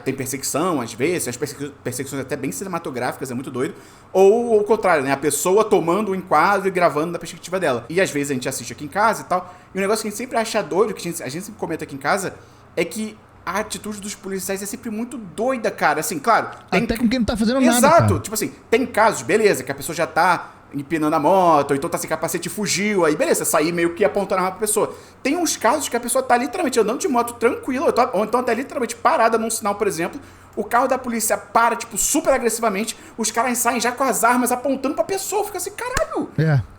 Tem perseguição, às vezes, as perseguições até bem cinematográficas, é muito doido. Ou o contrário, né, a pessoa tomando o enquadro e gravando da perspectiva dela. E às vezes a gente assiste aqui em casa e tal. E um negócio que a gente sempre acha doido, que a gente sempre comenta aqui em casa, é que a atitude dos policiais é sempre muito doida, cara. Assim, claro... Até com quem não tá fazendo nada, Exato. Cara. Tipo assim, tem casos, beleza, que a pessoa já tá empinando a moto, ou então tá sem capacete e fugiu, aí beleza, sair meio que apontando a arma pra pessoa. Tem uns casos que a pessoa tá literalmente andando de moto tranquila, ou então tá literalmente parada num sinal, por exemplo, o carro da polícia para, tipo, super agressivamente, os caras saem já com as armas apontando pra pessoa, fica assim, caralho,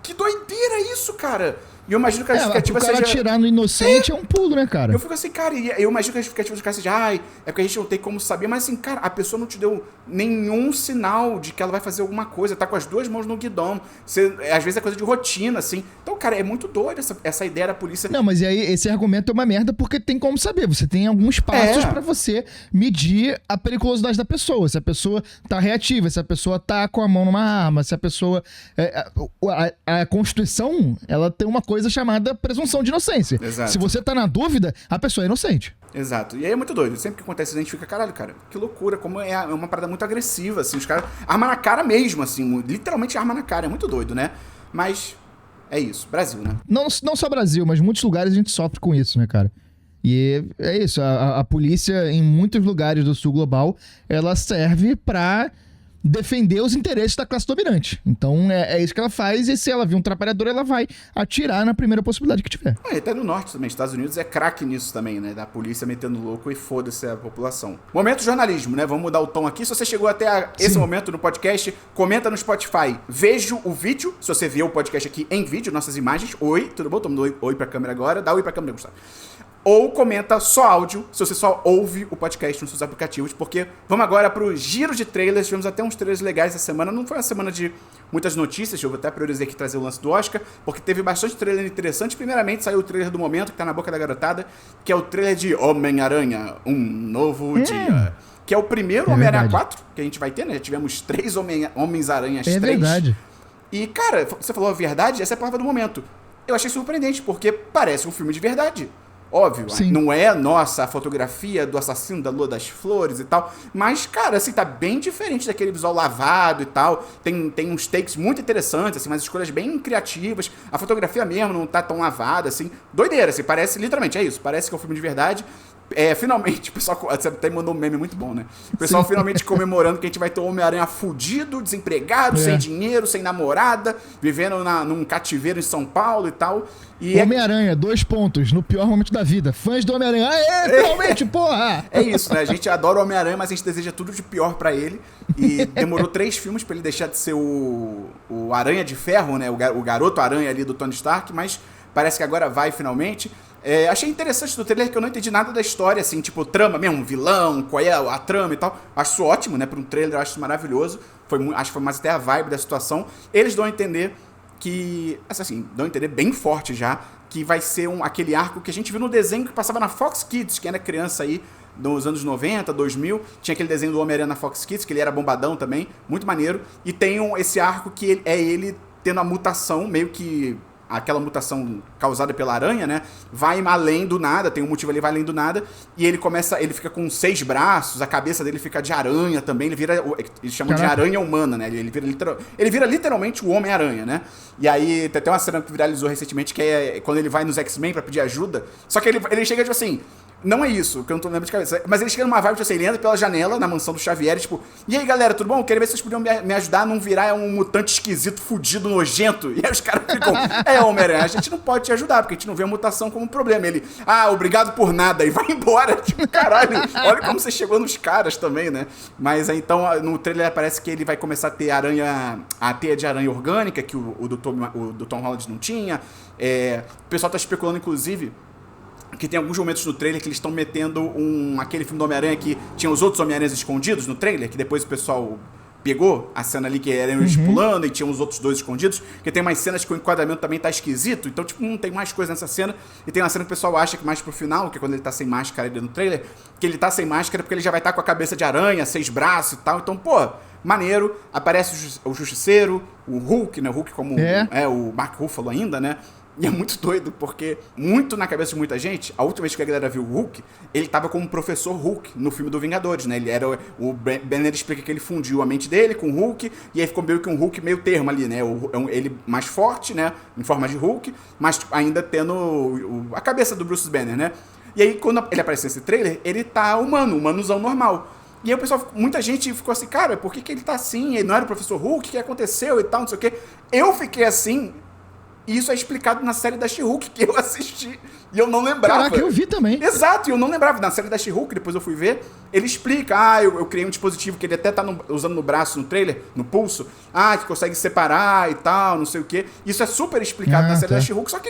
que doideira isso, cara. E eu imagino que a justificativa seja... O cara atirar no inocente é um pulo, né, cara? Eu fico assim, cara, e eu imagino que a justificativa do cara seja, é porque a gente não tem como saber, mas assim, cara, a pessoa não te deu nenhum sinal de que ela vai fazer alguma coisa, tá com as duas mãos no guidão, às vezes é coisa de rotina, assim. Então, cara, é muito doido essa ideia da polícia. Não, mas aí esse argumento é uma merda porque tem como saber, você tem alguns passos pra você medir a periculosidade da pessoa, se a pessoa tá reativa, se a pessoa tá com a mão numa arma, se a pessoa... A Constituição, ela tem uma coisa chamada presunção de inocência. Exato. Se você tá na dúvida, a pessoa é inocente. Exato. E aí é muito doido. Sempre que acontece, a gente fica, caralho, cara, que loucura, como é uma parada muito agressiva, assim, os caras arma na cara mesmo, assim, literalmente arma na cara, é muito doido, né? Mas é isso, Brasil, né? Não só Brasil, mas muitos lugares a gente sofre com isso, né, cara? E é isso, a polícia em muitos lugares do sul global, ela serve pra defender os interesses da classe dominante. Então é isso que ela faz, e se ela vir um trapalhador, ela vai atirar na primeira possibilidade que tiver. E até no norte também, Estados Unidos é craque nisso também, né? Da polícia metendo louco e foda-se a população. Momento jornalismo, né? Vamos mudar o tom aqui. Se você chegou até esse momento no podcast, comenta no Spotify. Vejo o vídeo, se você viu o podcast aqui em vídeo, nossas imagens. Oi, tudo bom? Tô dando oi pra câmera agora. Dá oi pra câmera, Gustavo. Ou comenta só áudio, se você só ouve o podcast nos seus aplicativos, porque vamos agora pro giro de trailers. Tivemos até uns trailers legais essa semana. Não foi uma semana de muitas notícias, eu até priorizei aqui trazer o lance do Oscar, porque teve bastante trailer interessante. Primeiramente, saiu o trailer do momento, que tá na boca da garotada, que é o trailer de Homem-Aranha, Um Novo Dia. Que é o primeiro Homem-Aranha 4 que a gente vai ter, né? Já tivemos 3 Homens-Aranhas 3. Verdade. E, cara, você falou a verdade, essa é a palavra do momento. Eu achei surpreendente, porque parece um filme de verdade. Óbvio, sim, não é, nossa, a fotografia do assassino da Lua das Flores e tal, mas, cara, assim, tá bem diferente daquele visual lavado e tal, tem uns takes muito interessantes, assim, umas escolhas bem criativas, a fotografia mesmo não tá tão lavada, assim, doideira, assim, parece, literalmente, é isso, parece que é um filme de verdade. Finalmente, o pessoal, você até mandou um meme muito bom, né? O pessoal finalmente comemorando que a gente vai ter um Homem-Aranha fudido, desempregado, sem dinheiro, sem namorada, vivendo num cativeiro em São Paulo e tal. E Homem-Aranha, 2 pontos, no pior momento da vida. Fãs do Homem-Aranha, finalmente, porra! É isso, né? A gente adora o Homem-Aranha, mas a gente deseja tudo de pior pra ele. E demorou 3 filmes pra ele deixar de ser o Aranha de Ferro, né? O garoto Aranha ali do Tony Stark, mas parece que agora vai finalmente. Achei interessante do trailer que eu não entendi nada da história, assim, tipo, trama mesmo, vilão, qual é a trama e tal. Acho isso ótimo, né? Pra um trailer, eu acho isso maravilhoso. Acho que foi mais até a vibe da situação. Eles dão a entender que, assim, dão a entender bem forte já, que vai ser aquele arco que a gente viu no desenho que passava na Fox Kids, que era criança aí, nos anos 90, 2000, tinha aquele desenho do Homem-Aranha na Fox Kids, que ele era bombadão também, muito maneiro. E tem esse arco que é ele tendo a mutação, meio que aquela mutação causada pela aranha, né? Vai além do nada, tem um motivo ali, vai além do nada, e ele fica com 6 braços, a cabeça dele fica de aranha também, eles chamam de aranha humana, né? Ele vira literalmente o Homem-Aranha, né? E aí, tem até uma cena que viralizou recentemente, que é quando ele vai nos X-Men pra pedir ajuda, só que ele chega, tipo assim, não é isso, que eu não tô lembrando de cabeça, mas ele chega numa vibe, tipo assim, ele entra pela janela, na mansão do Xavier, e tipo, e aí galera, tudo bom? Eu queria ver se vocês podiam me ajudar a não virar um mutante esquisito, fudido, nojento. E aí os caras ficam, Homem-Aranha, a gente não pode te ajudar, porque a gente não vê a mutação como um problema. Ele, obrigado por nada, e vai embora. Tipo, caralho, olha como você chegou nos caras também, né? Mas então, no trailer parece que ele vai começar a ter a teia de aranha orgânica, que o do Tom Holland não tinha. O pessoal tá especulando, inclusive, que tem alguns momentos no trailer que eles estão metendo aquele filme do Homem-Aranha que tinha os outros Homem-Aranhas escondidos no trailer, que depois o pessoal pegou a cena ali que eram eles pulando e tinha os outros 2 escondidos, que tem umas cenas que o enquadramento também tá esquisito, então tipo, não tem mais coisa nessa cena, e tem uma cena que o pessoal acha que mais pro final, que é quando ele tá sem máscara ali no trailer, que ele tá sem máscara porque ele já vai estar com a cabeça de aranha, 6 braços e tal, então, pô, maneiro, aparece o Justiceiro, o Hulk, né, o Hulk como o Mark Ruffalo ainda, né. E é muito doido, porque muito na cabeça de muita gente, a última vez que a galera viu o Hulk, ele tava como o Professor Hulk no filme do Vingadores, né? Ele era o Banner explica que ele fundiu a mente dele com o Hulk, e aí ficou meio que um Hulk meio termo ali, né? Ele mais forte, né? Em forma de Hulk, mas ainda tendo a cabeça do Bruce Banner, né? E aí, quando ele aparece nesse trailer, ele tá humanozão normal. E aí o pessoal, muita gente ficou assim, cara, por que ele tá assim? Ele não era o Professor Hulk? O que aconteceu e tal, não sei o quê. Eu fiquei assim E isso é explicado na série da She-Hulk, que eu assisti e eu não lembrava. Caraca, eu vi também. Exato, e eu não lembrava. Na série da She-Hulk, depois eu fui ver, ele explica, eu criei um dispositivo que ele até tá usando no braço, no trailer, no pulso, que consegue separar e tal, não sei o quê. Isso é super explicado na série da She-Hulk, só que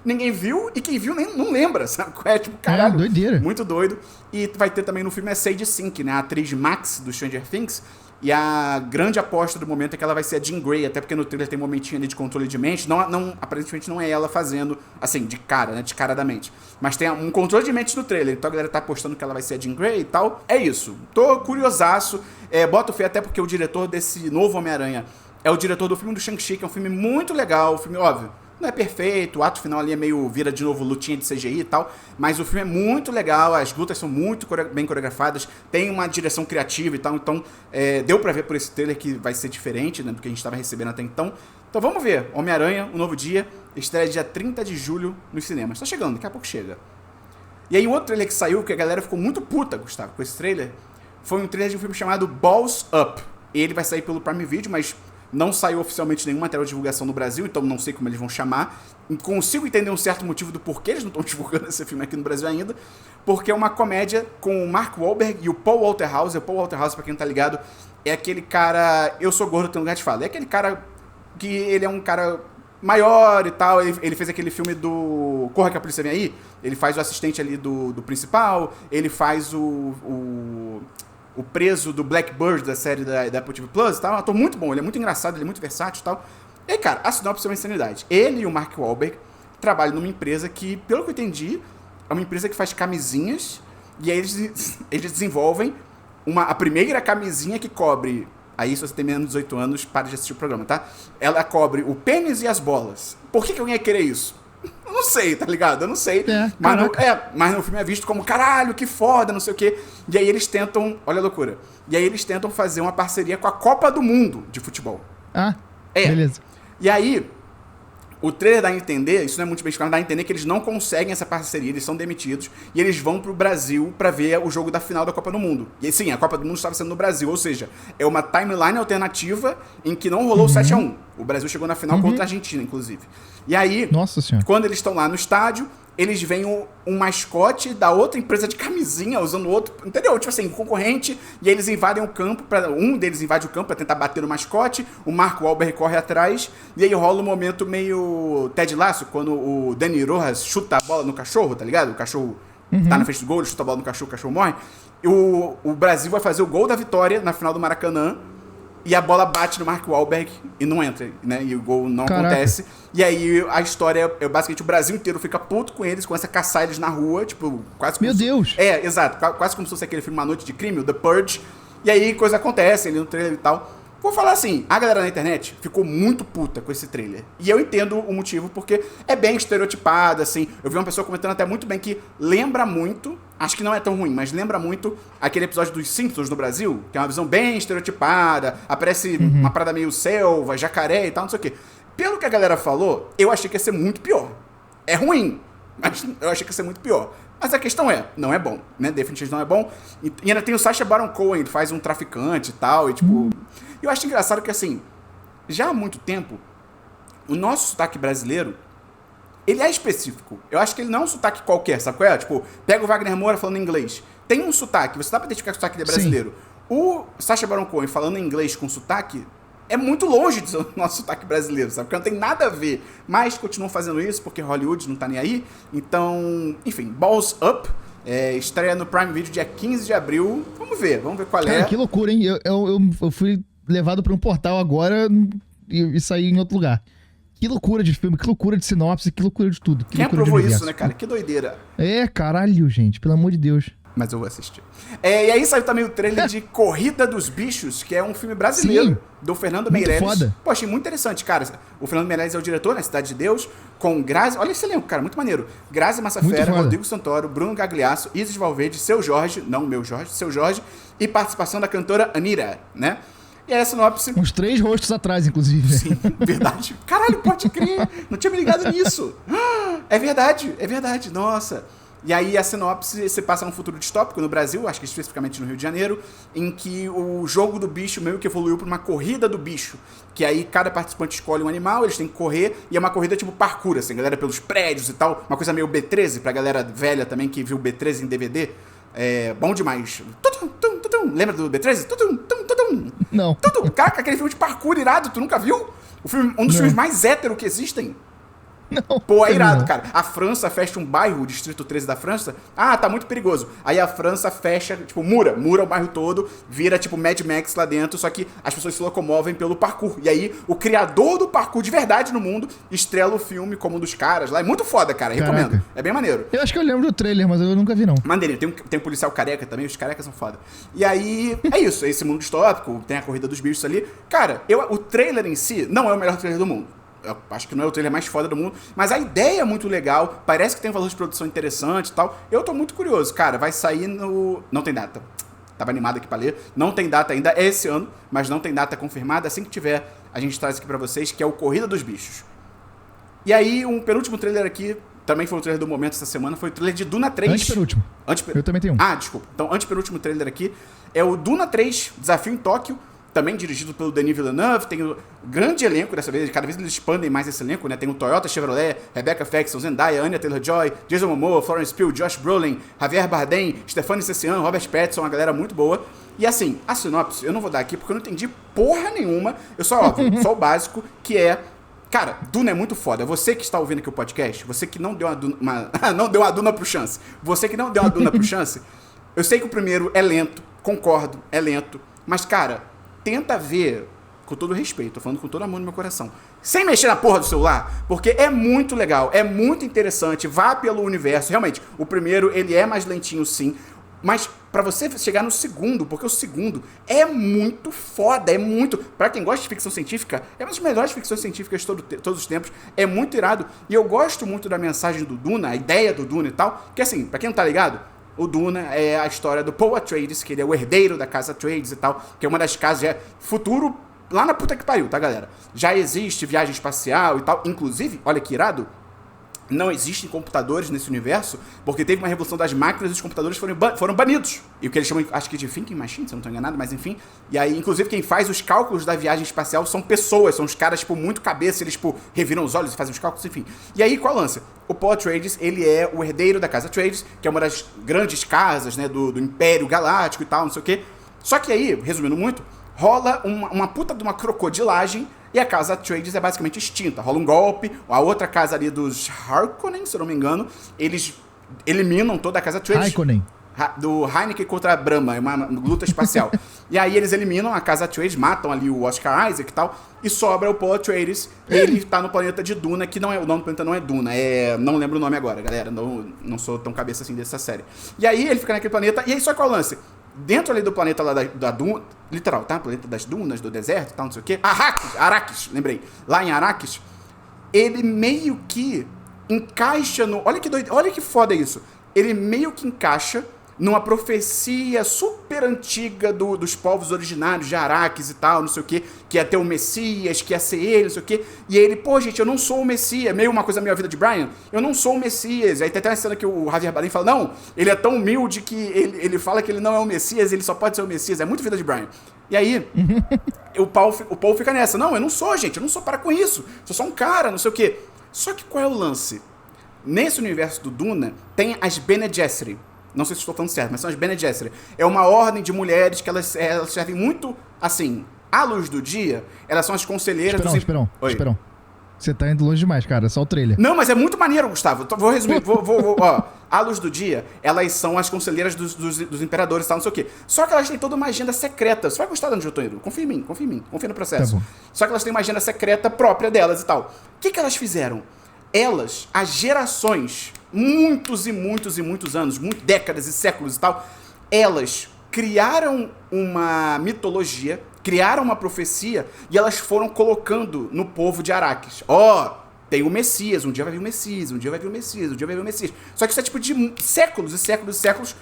ninguém viu, e quem viu nem não lembra, sabe? É tipo, caralho, doideira. Muito doido. E vai ter também no filme a Sadie Sink, né, a atriz Max do Stranger Things. E a grande aposta do momento é que ela vai ser a Jean Grey, até porque no trailer tem um momentinho ali de controle de mente. Aparentemente não é ela fazendo, assim, de cara, né? Descaradamente. Mas tem um controle de mente no trailer. Então a galera tá apostando que ela vai ser a Jean Grey e tal. É isso. Tô curiosaço. Boto fé até porque o diretor desse novo Homem-Aranha é o diretor do filme do Shang-Chi, que é um filme muito legal. Um filme, óbvio, não é perfeito, o ato final ali é meio vira de novo lutinha de CGI e tal, mas o filme é muito legal, as lutas são muito bem coreografadas, tem uma direção criativa e tal, então deu pra ver por esse trailer que vai ser diferente, né, do que a gente tava recebendo até então. Então vamos ver, Homem-Aranha, um novo dia, estreia dia 30 de julho nos cinemas. Tá chegando, daqui a pouco chega. E aí um outro trailer que saiu, que a galera ficou muito puta, Gustavo, com esse trailer, foi um trailer de um filme chamado Balls Up. Ele vai sair pelo Prime Video, mas não saiu oficialmente nenhum material de divulgação no Brasil, então não sei como eles vão chamar. Consigo entender um certo motivo do porquê eles não estão divulgando esse filme aqui no Brasil ainda, porque é uma comédia com o Mark Wahlberg e o Paul Walter Hauser. O Paul Walter Hauser, pra quem não tá ligado, é aquele cara... Eu sou gordo, tenho lugar de fala. É aquele cara que ele é um cara maior e tal. Ele fez aquele filme do Corra que a Polícia Vem Aí. Ele faz o assistente ali do principal. Ele faz o preso do Blackbird, da série da Apple TV Plus e tal. É um ator muito bom, ele é muito engraçado, ele é muito versátil e tal. E aí, cara, a sinopse é uma insanidade. Ele e o Mark Wahlberg trabalham numa empresa que, pelo que eu entendi, é uma empresa que faz camisinhas, e aí eles desenvolvem a primeira camisinha que cobre... Aí, se você tem menos de 18 anos, para de assistir o programa, tá? Ela cobre o pênis e as bolas. Por que alguém ia querer isso? Eu não sei, tá ligado? Eu não sei. Mas no filme é visto como, caralho, que foda, não sei o quê. E aí eles tentam, olha a loucura. E aí eles tentam fazer uma parceria com a Copa do Mundo de futebol. Beleza. E aí, o trailer dá a entender, isso não é muito bem explicado, dá a entender que eles não conseguem essa parceria, eles são demitidos, e eles vão pro Brasil pra ver o jogo da final da Copa do Mundo. E sim, a Copa do Mundo estava sendo no Brasil, ou seja, é uma timeline alternativa em que não rolou 7-1. O Brasil chegou na final contra a Argentina, inclusive. E aí, Nossa Senhora, quando eles estão lá no estádio, eles veem um mascote da outra empresa de camisinha usando outro, entendeu? Tipo assim, um concorrente, e aí eles invadem o campo, um deles invade o campo pra tentar bater no mascote, o Mark Wahlberg corre atrás, e aí rola um momento meio Ted Lasso, quando o Dani Rojas chuta a bola no cachorro, tá ligado? O cachorro tá na frente do gol, ele chuta a bola no cachorro, o cachorro morre. E o Brasil vai fazer o gol da vitória na final do Maracanã, e a bola bate no Mark Wahlberg e não entra, né? E o gol não acontece. E aí a história é basicamente o Brasil inteiro fica puto com eles, começa a caçar eles na rua, tipo, quase como... Meu Deus! Exato. Quase como se fosse aquele filme Uma Noite de Crime, o The Purge. E aí coisa acontece ali no trailer e tal. Vou falar assim, a galera na internet ficou muito puta com esse trailer. E eu entendo o motivo, porque é bem estereotipado, assim. Eu vi uma pessoa comentando até muito bem que lembra muito, acho que não é tão ruim, mas lembra muito aquele episódio dos Simpsons no Brasil, que é uma visão bem estereotipada, aparece uma parada meio selva, jacaré e tal, não sei o quê. Pelo que a galera falou, eu achei que ia ser muito pior. É ruim, mas eu achei que ia ser muito pior. Mas a questão não é bom, né? Definitivamente não é bom. E ainda tem o Sacha Baron Cohen, ele faz um traficante e tal, e tipo... Eu acho engraçado que, assim, já há muito tempo, o nosso sotaque brasileiro, ele é específico. Eu acho que ele não é um sotaque qualquer, sabe qual é? Tipo, pega o Wagner Moura falando inglês. Tem um sotaque, você dá pra identificar que o sotaque dele é brasileiro. Sim. O Sacha Baron Cohen falando inglês com sotaque é muito longe do nosso sotaque brasileiro, sabe? Porque não tem nada a ver. Mas continuam fazendo isso porque Hollywood não tá nem aí. Então, enfim, Balls Up. Estreia no Prime Video dia 15 de abril. Vamos ver qual é. Cara, que loucura, hein? Eu fui levado pra um portal agora e saí em outro lugar. Que loucura de filme, que loucura de sinopse, que loucura de tudo. Quem aprovou isso, né, cara? Que doideira. Caralho, gente, pelo amor de Deus. Mas eu vou assistir. E aí saiu também o trailer de Corrida dos Bichos, que é um filme brasileiro, do Fernando Meirelles. Foda. Pô, achei muito interessante, cara. O Fernando Meirelles é o diretor, né? Cidade de Deus, com Grazi... Olha esse elenco, cara, muito maneiro. Grazi Massafera, Rodrigo Santoro, Bruno Gagliasso, Isis Valverde, Seu Jorge, não meu Jorge, Seu Jorge, e participação da cantora Anira, né? E aí a sinopse... Uns 3 rostos atrás, inclusive. Sim, verdade. Caralho, pode crer. Não tinha me ligado nisso. É verdade, nossa. E aí a sinopse se passa num futuro distópico no Brasil, acho que especificamente no Rio de Janeiro, em que o jogo do bicho meio que evoluiu para uma corrida do bicho. Que aí cada participante escolhe um animal, eles têm que correr, e é uma corrida tipo parkour, assim, galera pelos prédios e tal. Uma coisa meio B13, pra galera velha também que viu B13 em DVD. É bom demais. Lembra do B13? Não. Caraca, aquele filme de parkour irado, tu nunca viu? Um dos filmes mais hétero que existem. Não. Pô, é irado, cara. A França fecha um bairro, o Distrito 13 da França. Ah, tá muito perigoso. Aí a França fecha, tipo, mura o bairro todo, vira tipo Mad Max lá dentro, só que as pessoas se locomovem pelo parkour. E aí o criador do parkour de verdade no mundo estrela o filme como um dos caras lá. É muito foda, cara. Recomendo. É bem maneiro. Eu acho que eu lembro do trailer, mas eu nunca vi, não. Maneirinho. Tem um policial careca também, os carecas são foda. E aí, é isso. É esse mundo distópico, tem a corrida dos bichos ali. Cara, o trailer em si não é o melhor trailer do mundo. Eu acho que não é o trailer mais foda do mundo, mas a ideia é muito legal, parece que tem um valor de produção interessante e tal. Eu tô muito curioso, cara, vai sair no... Não tem data. Tava animado aqui pra ler. Não tem data ainda, é esse ano, mas não tem data confirmada. Assim que tiver, a gente traz aqui pra vocês, que é o Corrida dos Bichos. E aí, um penúltimo trailer aqui, também foi o trailer do momento essa semana, foi o trailer de Duna 3. Antepenúltimo. Eu também tenho um. Ah, desculpa. Então, antepenúltimo trailer aqui é o Duna 3, Desafio em Tóquio, também dirigido pelo Denis Villeneuve, tem um grande elenco dessa vez, cada vez eles expandem mais esse elenco, né? Tem o Toyota Chevrolet, Rebecca Ferguson, Zendaya, Anya Taylor-Joy, Jason Momoa, Florence Pugh, Josh Brolin, Javier Bardem, Stephanie Sessian, Robert Pattinson, uma galera muito boa. E assim, a sinopse eu não vou dar aqui porque eu não entendi porra nenhuma, eu só o básico, que é... Cara, Duna é muito foda. Você que está ouvindo aqui o podcast, você que não deu não deu a Duna pro chance, você que não deu a Duna pro chance, eu sei que o primeiro é lento, concordo, é lento, mas cara... Tenta ver, com todo respeito, tô falando com todo amor no meu coração, sem mexer na porra do celular, porque é muito legal, é muito interessante, vá pelo universo. Realmente, o primeiro, ele é mais lentinho sim, mas pra você chegar no segundo, porque o segundo é muito foda, é muito... Pra quem gosta de ficção científica, é uma das melhores ficções científicas de todos os tempos, é muito irado, e eu gosto muito da mensagem do Duna, a ideia do Duna e tal, que assim, pra quem não tá ligado, o Duna é a história do Paul Atreides, que ele é o herdeiro da casa Atreides e tal, que é uma das casas, é futuro lá na puta que pariu, tá, galera? Já existe viagem espacial e tal, inclusive, olha que irado, não existem computadores nesse universo, porque teve uma revolução das máquinas e os computadores foram banidos. E o que eles chamam, acho que de thinking machine, se eu não estou enganado, mas enfim. E aí, inclusive, quem faz os cálculos da viagem espacial são pessoas, são os caras, tipo, muito cabeça, eles, tipo, reviram os olhos e fazem os cálculos, enfim. E aí, qual é o lance? O Paul Atreides, ele é o herdeiro da casa Atreides, que é uma das grandes casas, né, do Império Galáctico e tal, não sei o quê. Só que aí, resumindo muito, rola uma puta de uma crocodilagem e a casa Atreides é basicamente extinta. Rola um golpe, a outra casa ali dos Harkonnen, se eu não me engano, eles eliminam toda a casa Atreides. Harkonnen. Do Heineken contra a Brahma, é uma luta espacial. E aí eles eliminam a casa Atreides, matam ali o Oscar Isaac e tal, e sobra o Paul Atreides, ele tá no planeta de Duna, que não é, o nome do planeta não é Duna, não lembro o nome agora, galera, não sou tão cabeça assim dessa série. E aí ele fica naquele planeta, e aí só qual é o lance? Dentro ali do planeta lá da Duna, literal, tá? Planeta das dunas, do deserto e tal, não sei o quê. Arrakis, lembrei. Lá em Arrakis, ele meio que encaixa no... Olha que doido, olha que foda isso. Ele meio que encaixa numa profecia super antiga dos povos originários de Arrakis e tal, não sei o quê, que ia ter o Messias, que ia ser ele, não sei o quê. E ele, pô, gente, eu não sou o Messias. Meio uma coisa meio a vida de Brian. Eu não sou o Messias. Aí tem até uma cena que o Javier Bardem fala, não, ele é tão humilde que ele fala que ele não é o Messias, ele só pode ser o Messias. É muito vida de Brian. E aí, o Paul fica nessa. Não, eu não sou, gente, eu não sou, para com isso. Sou só um cara, não sei o quê. Só que qual é o lance? Nesse universo do Duna, tem as Bene Gesserit. Não sei se estou falando certo, mas são as Bene Gesserit. É uma ordem de mulheres que elas servem muito, assim, à luz do dia. Elas são as conselheiras... Esperão. Você tá indo longe demais, cara. Só o trailer. Não, mas é muito maneiro, Gustavo. Vou resumir. Ó, à luz do dia, elas são as conselheiras dos imperadores e tal, não sei o quê. Só que elas têm toda uma agenda secreta. Você vai gostar de onde eu tô indo. Confia em mim. Confia no processo. Tá bom. Só que elas têm uma agenda secreta própria delas e tal. O que elas fizeram? Elas, há gerações, muitos anos, décadas e séculos e tal, elas criaram uma mitologia, criaram uma profecia e elas foram colocando no povo de Arrakis. Tem o Messias, um dia vai vir o Messias, um dia vai vir o Messias, um dia vai vir o Messias. Só que isso é tipo de séculos e séculos e séculos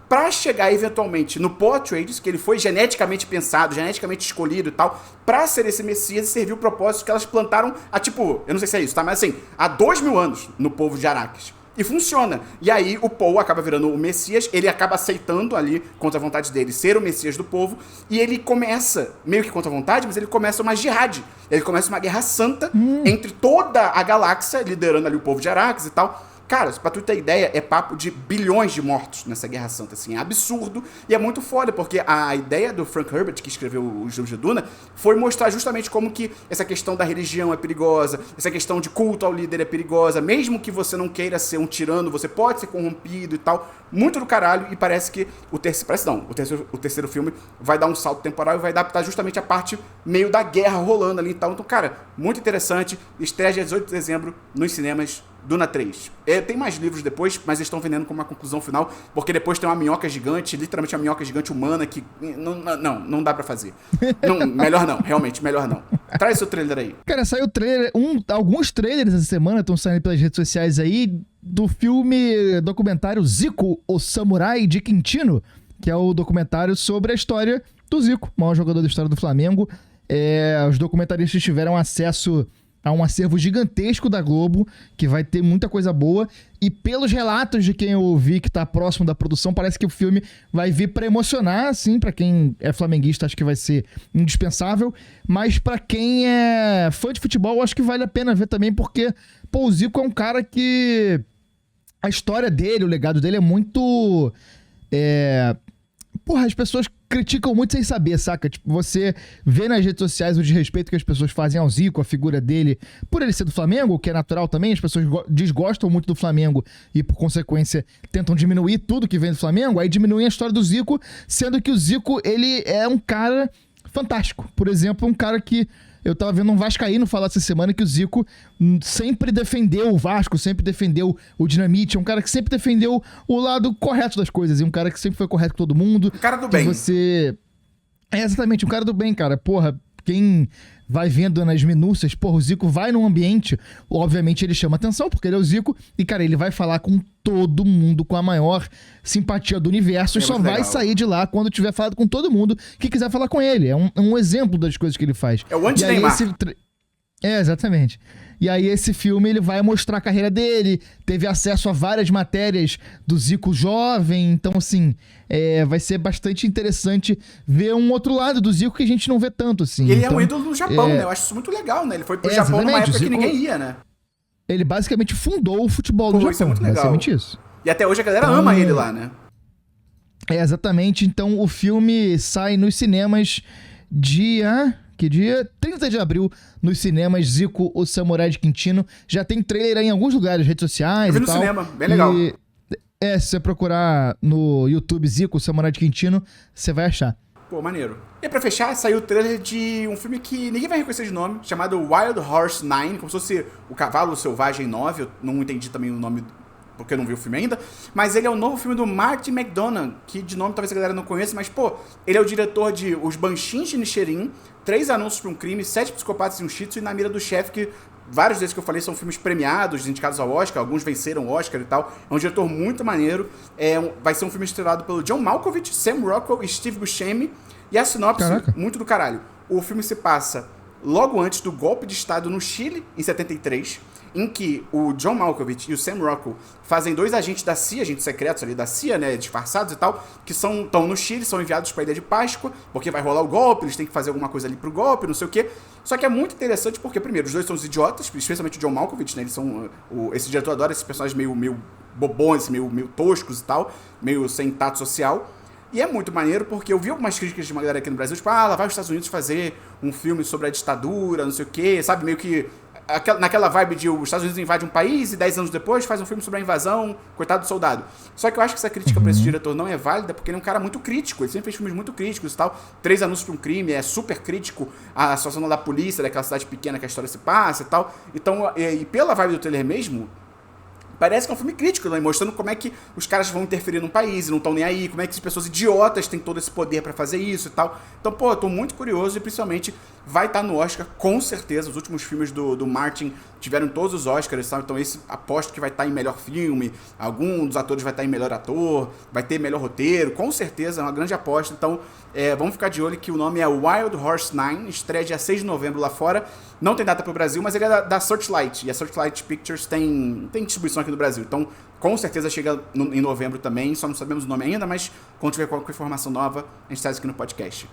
pra chegar eventualmente no Paul Atreides, que ele foi geneticamente pensado, geneticamente escolhido e tal, pra ser esse Messias e servir o propósito que elas plantaram há tipo, eu não sei se é isso, tá? Mas assim, há 2000 anos no povo de Arrakis. E funciona. E aí o Paul acaba virando o Messias, ele acaba aceitando ali, contra a vontade dele, ser o Messias do povo, e ele começa, meio que contra a vontade, mas ele começa uma jihad. Ele começa uma guerra santa entre toda a galáxia, liderando ali o povo de Arrakis e tal. Cara, pra tu ter ideia, é papo de bilhões de mortos nessa Guerra Santa, assim, é absurdo e é muito foda, porque a ideia do Frank Herbert, que escreveu os livros de Duna, foi mostrar justamente como que essa questão da religião é perigosa, essa questão de culto ao líder é perigosa, mesmo que você não queira ser um tirano, você pode ser corrompido e tal, muito do caralho, e parece que o terceiro filme vai dar um salto temporal e vai adaptar justamente a parte meio da guerra rolando ali e tal. Então, cara, muito interessante, estreia dia 18 de dezembro nos cinemas. Duna 3. Tem mais livros depois, mas eles estão vendendo como uma conclusão final, porque depois tem uma minhoca gigante, literalmente uma minhoca gigante humana, que não dá pra fazer. Melhor não, realmente, melhor não. Traz seu trailer aí. Cara, saiu o trailer, alguns trailers essa semana estão saindo pelas redes sociais aí, do filme documentário Zico, o Samurai de Quintino, que é o documentário sobre a história do Zico, o maior jogador da história do Flamengo. Os documentaristas tiveram acesso a um acervo gigantesco da Globo, que vai ter muita coisa boa, e pelos relatos de quem eu ouvi que tá próximo da produção, parece que o filme vai vir pra emocionar, assim, pra quem é flamenguista acho que vai ser indispensável, mas pra quem é fã de futebol acho que vale a pena ver também, porque, pô, o Zico é um cara que a história dele, o legado dele é muito... Porra, as pessoas criticam muito sem saber, saca? Tipo, você vê nas redes sociais o desrespeito que as pessoas fazem ao Zico, a figura dele, por ele ser do Flamengo, que é natural também, as pessoas desgostam muito do Flamengo e, por consequência, tentam diminuir tudo que vem do Flamengo, aí diminuem a história do Zico, sendo que o Zico, ele é um cara fantástico. Por exemplo, um cara que... Eu tava vendo um vascaíno falar essa semana que o Zico sempre defendeu o Vasco, sempre defendeu o Dinamite, é um cara que sempre defendeu o lado correto das coisas, e um cara que sempre foi correto com todo mundo. O cara do bem. Exatamente, um cara do bem, cara. Porra, quem vai vendo nas minúcias, porra, o Zico vai num ambiente, obviamente ele chama atenção, porque ele é o Zico, e, cara, ele vai falar com todo mundo, com a maior simpatia do universo, e só vai sair de lá quando tiver falado com todo mundo que quiser falar com ele. É um exemplo das coisas que ele faz. É o anti-Neymar. Exatamente. E aí esse filme ele vai mostrar a carreira dele, teve acesso a várias matérias do Zico jovem, então assim, vai ser bastante interessante ver um outro lado do Zico que a gente não vê tanto, assim. Ele então, é um ídolo no Japão, né? Eu acho isso muito legal, né? Ele foi pro Japão numa época que ninguém ia, né? Ele basicamente fundou o futebol do Japão. Isso é muito legal. Basicamente isso. E até hoje a galera ama ele lá, né? Exatamente. Então o filme sai nos cinemas dia 30 de abril, nos cinemas, Zico, o Samurai de Quintino. Já tem trailer aí em alguns lugares, redes sociais e tal. Eu vi no cinema, bem legal. Se você procurar no YouTube Zico, o Samurai de Quintino, você vai achar. Pô, maneiro. E pra fechar, saiu o trailer de um filme que ninguém vai reconhecer de nome, chamado Wild Horse 9, como se fosse o Cavalo Selvagem 9. Eu não entendi também o nome, porque eu não vi o filme ainda, mas ele é o novo filme do Martin McDonagh, que de nome talvez a galera não conheça, mas, pô, ele é o diretor de Os Banshees de Inisherin, 3 Anúncios para um Crime, 7 Psicopatas e um Shih Tzu, e Na Mira do Chefe, que vários desses que eu falei são filmes premiados, indicados ao Oscar, alguns venceram o Oscar e tal. É um diretor muito maneiro, vai ser um filme estrelado pelo John Malkovich, Sam Rockwell e Steve Buscemi, e a sinopse, muito do caralho. O filme se passa logo antes do golpe de Estado no Chile, em 73, em que o John Malkovich e o Sam Rockwell fazem 2 agentes da CIA, agentes secretos ali da CIA, né, disfarçados e tal, que estão no Chile, são enviados para a Ilha de Páscoa, porque vai rolar o golpe, eles têm que fazer alguma coisa ali pro golpe, não sei o quê. Só que é muito interessante porque, primeiro, os dois são os idiotas, especialmente o John Malkovich, né, eles são... esse diretor adora esses personagens meio bobões, meio toscos e tal, meio sem tato social. E é muito maneiro porque eu vi algumas críticas de uma galera aqui no Brasil, tipo, lá vai os Estados Unidos fazer um filme sobre a ditadura, não sei o quê, sabe, meio que... naquela vibe de os Estados Unidos invadem um país e 10 anos depois faz um filme sobre a invasão, coitado do soldado. Só que eu acho que essa crítica pra esse diretor não é válida, porque ele é um cara muito crítico, ele sempre fez filmes muito críticos e tal. 3 Anúncios para um Crime, é super crítico a situação da polícia, daquela cidade pequena que a história se passa e tal. Então, e pela vibe do trailer mesmo, parece que é um filme crítico, né? Mostrando como é que os caras vão interferir num país e não estão nem aí, como é que as pessoas idiotas têm todo esse poder pra fazer isso e tal. Então, pô, eu tô muito curioso e principalmente vai estar no Oscar, com certeza. Os últimos filmes do Martin tiveram todos os Oscars, sabe? Então esse aposto que vai estar em melhor filme, algum dos atores vai estar em melhor ator, vai ter melhor roteiro, com certeza, é uma grande aposta. Então vamos ficar de olho que o nome é Wild Horse 9, estreia dia 6 de novembro lá fora. Não tem data pro Brasil, mas ele é da Searchlight, e a Searchlight Pictures tem distribuição aqui no Brasil. Então, com certeza chega em novembro também, só não sabemos o nome ainda, mas quando tiver qualquer informação nova, a gente traz aqui no podcast.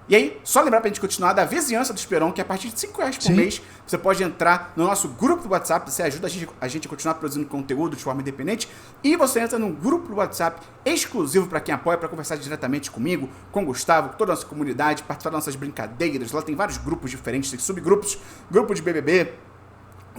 E aí, só lembrar pra gente continuar da vizinhança do Esperon, que a partir de R$5 por mês, você pode entrar no nosso grupo do WhatsApp, você ajuda a gente a continuar produzindo conteúdo de forma independente, e você entra num grupo do WhatsApp exclusivo para quem apoia, para conversar diretamente comigo, com o Gustavo, com toda a nossa comunidade, participar das nossas brincadeiras. Lá tem vários grupos diferentes, tem subgrupos, grupo de BBB,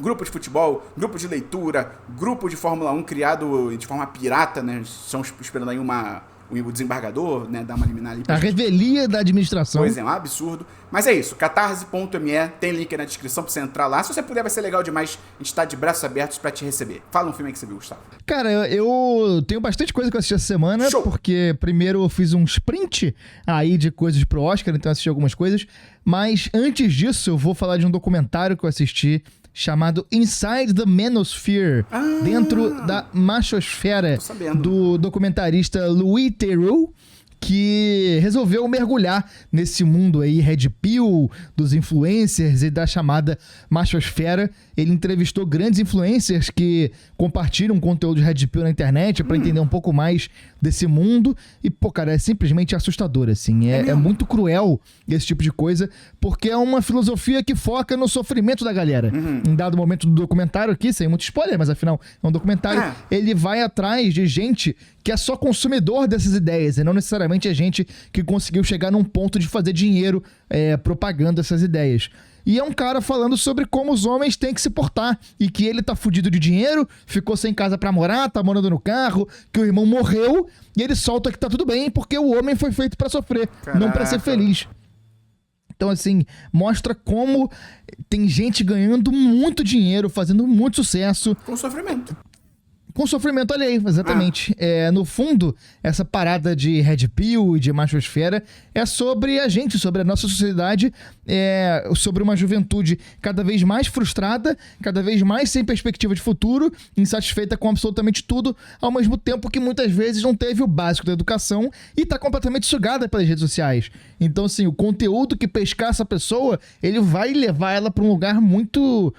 grupo de futebol, grupo de leitura, grupo de Fórmula 1 criado de forma pirata, né? Estamos esperando aí o desembargador, né, dar uma liminar ali. A revelia da administração. Pois é, um absurdo. Mas é isso, catarse.me, tem link aí na descrição pra você entrar lá. Se você puder, vai ser legal demais. A gente tá de braços abertos pra te receber. Fala um filme aí que você viu, Gustavo. Cara, eu tenho bastante coisa que eu assisti essa semana. Show. Porque primeiro eu fiz um sprint aí de coisas pro Oscar, então eu assisti algumas coisas. Mas antes disso, eu vou falar de um documentário que eu assisti chamado Inside the Manosphere, dentro da machosfera, do documentarista Louis Theroux, que resolveu mergulhar nesse mundo aí, Red Pill, dos influencers e da chamada machosfera. Ele entrevistou grandes influencers que compartilham conteúdo de Red Pill na internet para entender um pouco mais desse mundo. E, pô, cara, é simplesmente assustador, assim. É muito cruel esse tipo de coisa, porque é uma filosofia que foca no sofrimento da galera. Em dado momento do documentário aqui, sem muito spoiler, mas afinal é um documentário, ele vai atrás de gente que é só consumidor dessas ideias, e não necessariamente é gente que conseguiu chegar num ponto de fazer dinheiro propagando essas ideias. E é um cara falando sobre como os homens têm que se portar, e que ele tá fudido de dinheiro, ficou sem casa pra morar, tá morando no carro, que o irmão morreu, e ele solta que tá tudo bem, porque o homem foi feito pra sofrer, não pra ser feliz. Então, assim, mostra como tem gente ganhando muito dinheiro, fazendo muito sucesso. Com sofrimento. Com sofrimento alheio, exatamente. No fundo, essa parada de Red Pill e de machosfera é sobre a gente, sobre a nossa sociedade, sobre uma juventude cada vez mais frustrada, cada vez mais sem perspectiva de futuro, insatisfeita com absolutamente tudo, ao mesmo tempo que muitas vezes não teve o básico da educação e está completamente sugada pelas redes sociais. Então, assim, o conteúdo que pescar essa pessoa, ele vai levar ela para um lugar muito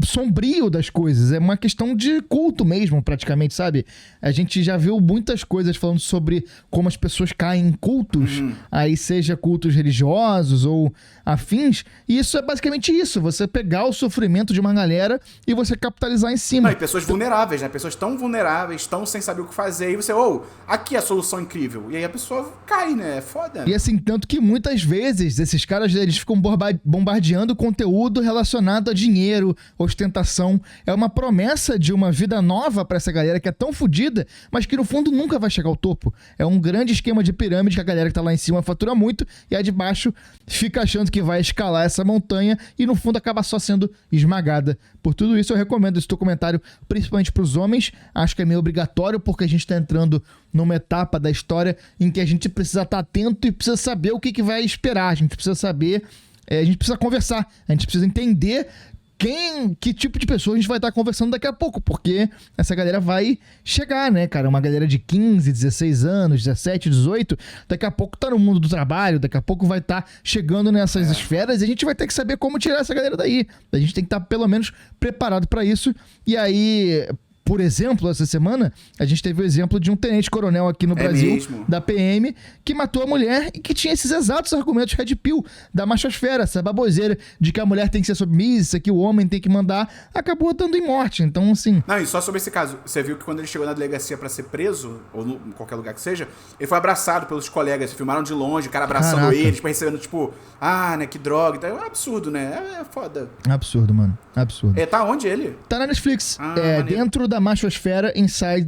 sombrio das coisas, é uma questão de culto mesmo, praticamente, sabe? A gente já viu muitas coisas falando sobre como as pessoas caem em cultos, aí seja cultos religiosos ou afins, e isso é basicamente isso, você pegar o sofrimento de uma galera e você capitalizar em cima. Não, e pessoas vulneráveis, né? Pessoas tão vulneráveis, tão sem saber o que fazer, e você, aqui é a solução incrível, e aí a pessoa cai, né? É foda. E assim, tanto que muitas vezes esses caras, eles ficam bombardeando conteúdo relacionado a dinheiro, ostentação. É uma promessa de uma vida nova pra essa galera que é tão fodida, mas que no fundo nunca vai chegar ao topo. É um grande esquema de pirâmide que a galera que tá lá em cima fatura muito e a de baixo fica achando que vai escalar essa montanha e no fundo acaba só sendo esmagada. Por tudo isso eu recomendo esse documentário principalmente pros homens. Acho que é meio obrigatório porque a gente tá entrando numa etapa da história em que a gente precisa estar atento e precisa saber o que vai esperar. A gente precisa saber, a gente precisa conversar, a gente precisa entender que tipo de pessoa a gente vai estar conversando daqui a pouco, porque essa galera vai chegar, né, cara? Uma galera de 15, 16 anos, 17, 18, daqui a pouco tá no mundo do trabalho, daqui a pouco vai estar chegando nessas esferas e a gente vai ter que saber como tirar essa galera daí. A gente tem que estar pelo menos preparado para isso. E aí, por exemplo, essa semana, a gente teve o exemplo de um tenente-coronel aqui no Brasil, mesmo, da PM, que matou a mulher e que tinha esses exatos argumentos Red Pill, da machosfera, essa baboseira de que a mulher tem que ser submissa, que o homem tem que mandar, acabou dando em morte. Então, assim... Não, e só sobre esse caso, você viu que quando ele chegou na delegacia pra ser preso, ou em qualquer lugar que seja, ele foi abraçado pelos colegas, filmaram de longe, o cara abraçando ele, tipo, recebendo, tipo, né, que droga. Então, é um absurdo, né? É foda. Absurdo, mano. Absurdo. Tá onde ele? Tá na Netflix. Dentro da machosfera, Inside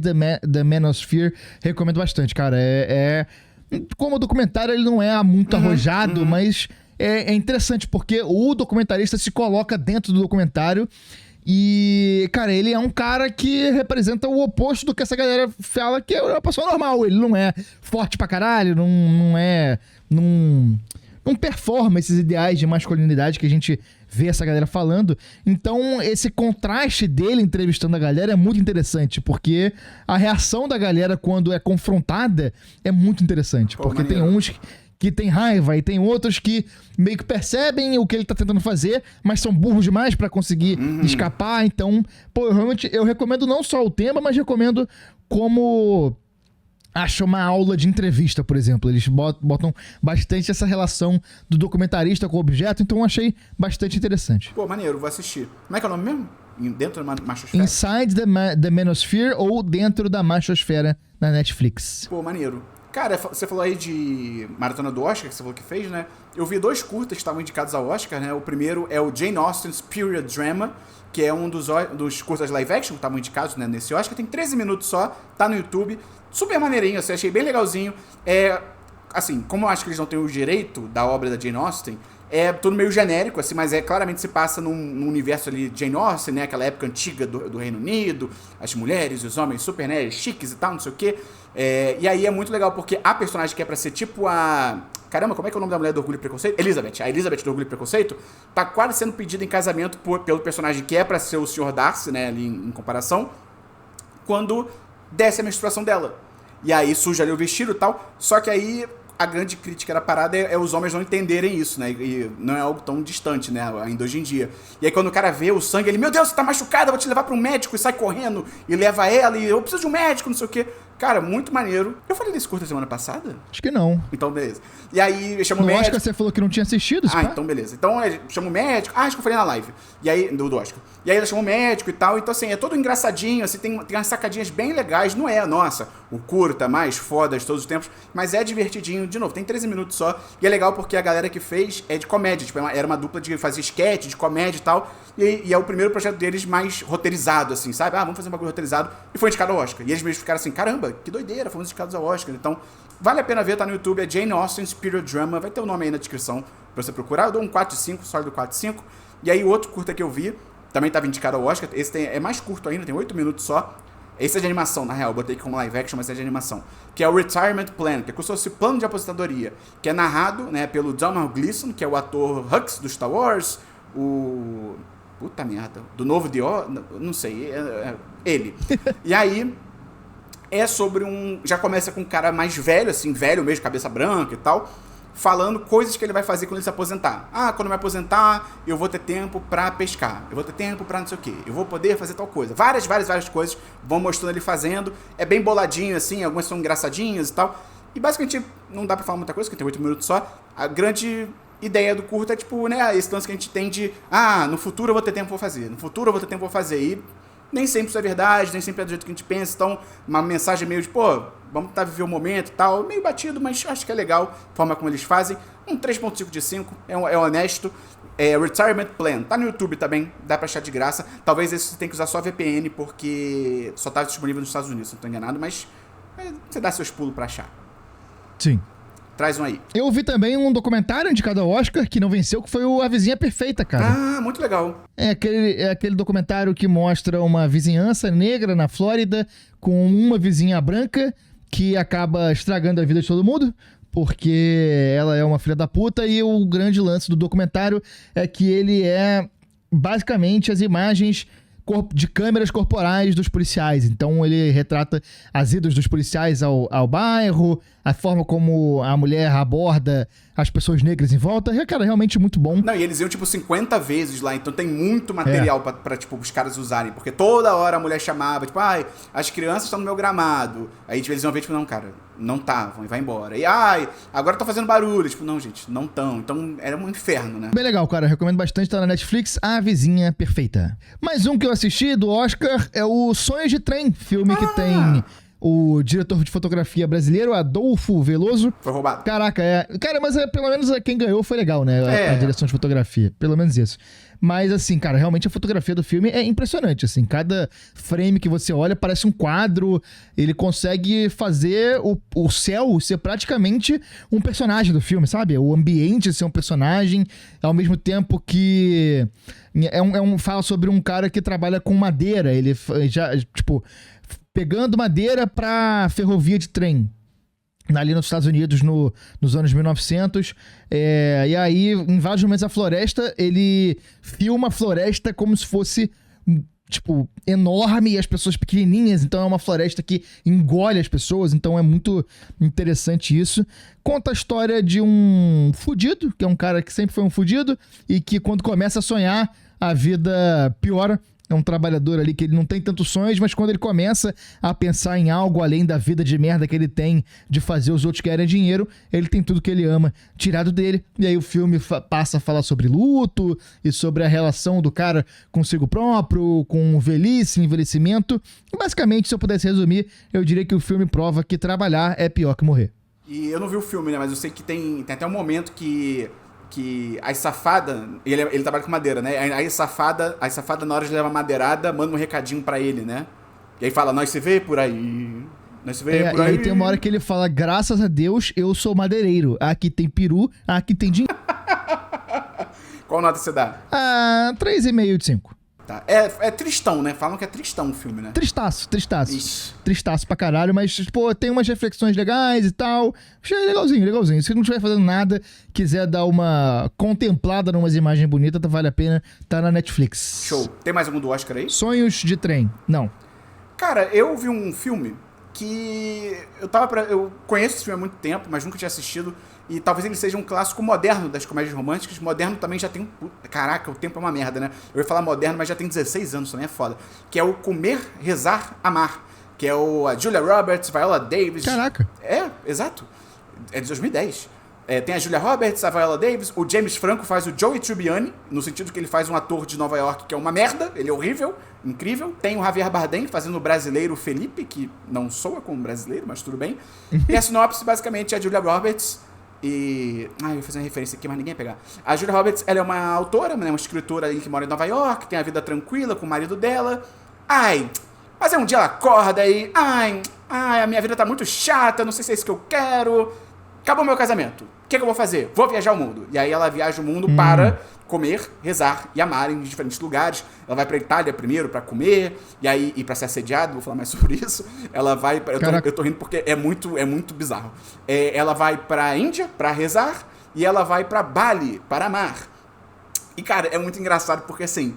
the Manosphere. Recomendo bastante, cara. Como o documentário, ele não é muito arrojado, mas é interessante, porque o documentarista se coloca dentro do documentário e, cara, ele é um cara que representa o oposto do que essa galera fala, que é uma pessoa normal. Ele não é forte pra caralho, não não performa esses ideais de masculinidade que a gente vê essa galera falando. Então, esse contraste dele entrevistando a galera é muito interessante, porque a reação da galera quando é confrontada é muito interessante. Porque maneiro. Tem uns que tem raiva e tem outros que meio que percebem o que ele tá tentando fazer, mas são burros demais pra conseguir escapar. Então, pô, eu recomendo não só o tema, mas recomendo como... Acho uma aula de entrevista, por exemplo. Eles botam bastante essa relação do documentarista com o objeto, então eu achei bastante interessante. Pô, maneiro, vou assistir. Como é que é o nome mesmo? Dentro da Machosfera? Inside the Manosphere ou Dentro da Machosfera na Netflix. Pô, maneiro. Cara, você falou aí de Maratona do Oscar, que você falou que fez, né? Eu vi 2 curtas que estavam indicados ao Oscar, né? O primeiro é o Jane Austen's Period Drama, que é um dos curtas live action que estavam indicados, né, nesse Oscar. Tem 13 minutos só, tá no YouTube. Super maneirinho, assim, achei bem legalzinho. Assim, como eu acho que eles não têm o direito da obra da Jane Austen, é tudo meio genérico, assim, mas claramente se passa num universo ali de Jane Austen, né, aquela época antiga do Reino Unido, as mulheres e os homens super, né, chiques e tal, não sei o quê. E aí é muito legal, porque a personagem que é pra ser tipo a... Caramba, como é que é o nome da mulher do Orgulho e Preconceito? Elizabeth. A Elizabeth do Orgulho e Preconceito tá quase sendo pedida em casamento pelo personagem que é pra ser o Sr. Darcy, né, ali em comparação, quando desce a menstruação dela. E aí suja ali o vestido e tal, só que aí a grande crítica da parada é os homens não entenderem isso, né? E não é algo tão distante, né? Ainda hoje em dia. E aí quando o cara vê o sangue, ele, meu Deus, você tá machucada, vou te levar pra um médico, e sai correndo, e leva ela, e eu preciso de um médico, não sei o quê. Cara, muito maneiro. Eu falei desse curta semana passada? Acho que não. Então, beleza. E aí, chama o médico. Oscar você falou que não tinha assistido, então beleza. Então, chama o médico. Acho que eu falei na live. E aí, do Oscar. E aí, ela chamou o médico e tal. Então, assim, é todo engraçadinho, assim, tem umas sacadinhas bem legais. Não é, nossa, o curta mais foda de todos os tempos, mas é divertidinho. De novo, tem 13 minutos só. E é legal porque a galera que fez é de comédia. Tipo, era uma dupla de fazer sketch, de comédia e tal. E é o primeiro projeto deles mais roteirizado, assim, sabe? Vamos fazer um bagulho roteirizado. E foi indicado ao Oscar. E eles mesmos ficaram assim, caramba, que doideira, fomos indicados ao Oscar. Então, vale a pena ver, tá no YouTube, é Jane Austen's Period Drama, vai ter o nome aí na descrição pra você procurar. Eu dou um 4/5, sólido 4/5. E aí, o outro curta que eu vi, também tava indicado ao Oscar, esse é mais curto ainda, tem 8 minutos só. Esse é de animação, na real, eu botei aqui como live action, mas é de animação. Que é o Retirement Plan, que é como se fosse plano de aposentadoria, que é narrado, né, pelo Domhnall Gleeson, que é o ator Hux do Star Wars, o... Puta merda. Do novo Dior? Não sei. Ele. E aí, é sobre já começa com um cara mais velho, assim, velho mesmo, cabeça branca e tal, falando coisas que ele vai fazer quando ele se aposentar. Quando eu me aposentar, eu vou ter tempo pra pescar. Eu vou ter tempo pra não sei o quê. Eu vou poder fazer tal coisa. Várias coisas vão mostrando ele fazendo. É bem boladinho, assim, algumas são engraçadinhas e tal. E basicamente, não dá pra falar muita coisa, porque tem 8 minutos só. A grande ideia do curto é tipo, né, esse lance que a gente tem de no futuro eu vou ter tempo, vou fazer. No futuro eu vou ter tempo, vou fazer. E nem sempre isso é verdade, nem sempre é do jeito que a gente pensa. Então, uma mensagem meio de, vamos tentar viver o momento e tal. Meio batido, mas acho que é legal a forma como eles fazem. Um 3.5 de 5, é honesto. Retirement Plan, tá no YouTube também, dá pra achar de graça. Talvez esse você tenha que usar só VPN, porque só tá disponível nos Estados Unidos, se não tô enganado. Mas você dá seus pulos pra achar. Sim. Traz um aí. Eu vi também um documentário indicado ao Oscar que não venceu, que foi o A Vizinha Perfeita, cara. Muito legal. É aquele documentário que mostra uma vizinhança negra na Flórida com uma vizinha branca que acaba estragando a vida de todo mundo, porque ela é uma filha da puta, e o grande lance do documentário é que ele é basicamente as imagens de câmeras corporais dos policiais. Então ele retrata as idas dos policiais ao bairro, a forma como a mulher aborda as pessoas negras em volta. É, cara, realmente muito bom. Não, e eles iam, tipo, 50 vezes lá, então tem muito material pra, tipo, os caras usarem, porque toda hora a mulher chamava, tipo, as crianças estão no meu gramado. Aí, tipo, eles iam ver, tipo, não, cara, não estavam, e vai embora. E, agora tá fazendo barulho. Tipo, não, gente, não estão. Então, era um inferno, né? Bem legal, cara, recomendo bastante, tá na Netflix, A Vizinha Perfeita. Mais um que eu assisti do Oscar é o Sonhos de Trem, filme que tem o diretor de fotografia brasileiro, Adolfo Veloso. Foi roubado. Caraca, Cara, mas pelo menos quem ganhou foi legal, né? A direção de fotografia. Pelo menos isso. Mas, assim, cara, realmente a fotografia do filme é impressionante, assim. Cada frame que você olha parece um quadro. Ele consegue fazer o céu ser praticamente um personagem do filme, sabe? O ambiente ser um personagem, ao mesmo tempo que... fala sobre um cara que trabalha com madeira. Ele já, tipo... pegando madeira pra ferrovia de trem. ali nos Estados Unidos nos anos 1900. E aí, em vários momentos da floresta, ele filma a floresta como se fosse, tipo, enorme e as pessoas pequenininhas. Então é uma floresta que engole as pessoas. Então é muito interessante isso. Conta a história de um fudido, que é um cara que sempre foi um fudido e que quando começa a sonhar, a vida piora. É um trabalhador ali que ele não tem tantos sonhos, mas quando ele começa a pensar em algo além da vida de merda que ele tem de fazer os outros ganharem dinheiro, ele tem tudo que ele ama tirado dele. E aí o filme passa a falar sobre luto e sobre a relação do cara consigo próprio, com velhice, envelhecimento. E basicamente, se eu pudesse resumir, eu diria que o filme prova que trabalhar é pior que morrer. E eu não vi o filme, né? Mas eu sei que tem até um momento que as safadas, ele trabalha com madeira, né? Aí as safadas na hora de levar madeirada, manda um recadinho pra ele, né? E aí fala, nós se vê por aí, nós se vê por aí. E aí tem uma hora que ele fala, graças a Deus, eu sou madeireiro. Aqui tem peru, aqui tem dinheiro. Qual nota você dá? 3,5 de 5. Tá. É tristão, né? Falam que é tristão o filme, né? Tristaço. Ixi. Tristaço pra caralho, mas, pô, tem umas reflexões legais e tal. Achei legalzinho. Se não estiver fazendo nada, quiser dar uma contemplada numas imagens bonitas, vale a pena. Tá na Netflix. Show. Tem mais algum do Oscar aí? Sonhos de Trem. Não. Cara, eu vi um filme que eu conheço esse filme há muito tempo, mas nunca tinha assistido. E talvez ele seja um clássico moderno das comédias românticas. Moderno também já tem... Caraca, o tempo é uma merda, né? Eu ia falar moderno, mas já tem 16 anos, também é foda. Que é o Comer, Rezar, Amar. Que é a Julia Roberts, Viola Davis. Caraca. Exato. É de 2010. Tem a Julia Roberts, a Viola Davis. O James Franco faz o Joey Tribbiani, no sentido que ele faz um ator de Nova York que é uma merda. Ele é horrível, incrível. Tem o Javier Bardem fazendo o brasileiro Felipe, que não soa como brasileiro, mas tudo bem. E a sinopse, basicamente, é a Julia Roberts... eu vou fazer uma referência aqui, mas ninguém vai pegar. A Julia Roberts, ela é uma autora, né, uma escritora que mora em Nova York, tem a vida tranquila com o marido dela. Mas um dia ela acorda e... a minha vida tá muito chata, não sei se é isso que eu quero. Acabou meu casamento. O que eu vou fazer? Vou viajar o mundo. E aí ela viaja o mundo para comer, rezar e amar em diferentes lugares. Ela vai pra Itália primeiro pra comer, e aí ir pra ser assediado, vou falar mais sobre isso. Ela vai... Eu tô rindo porque é muito bizarro. Ela vai pra Índia pra rezar, e ela vai pra Bali para amar. E, cara, é muito engraçado porque, assim...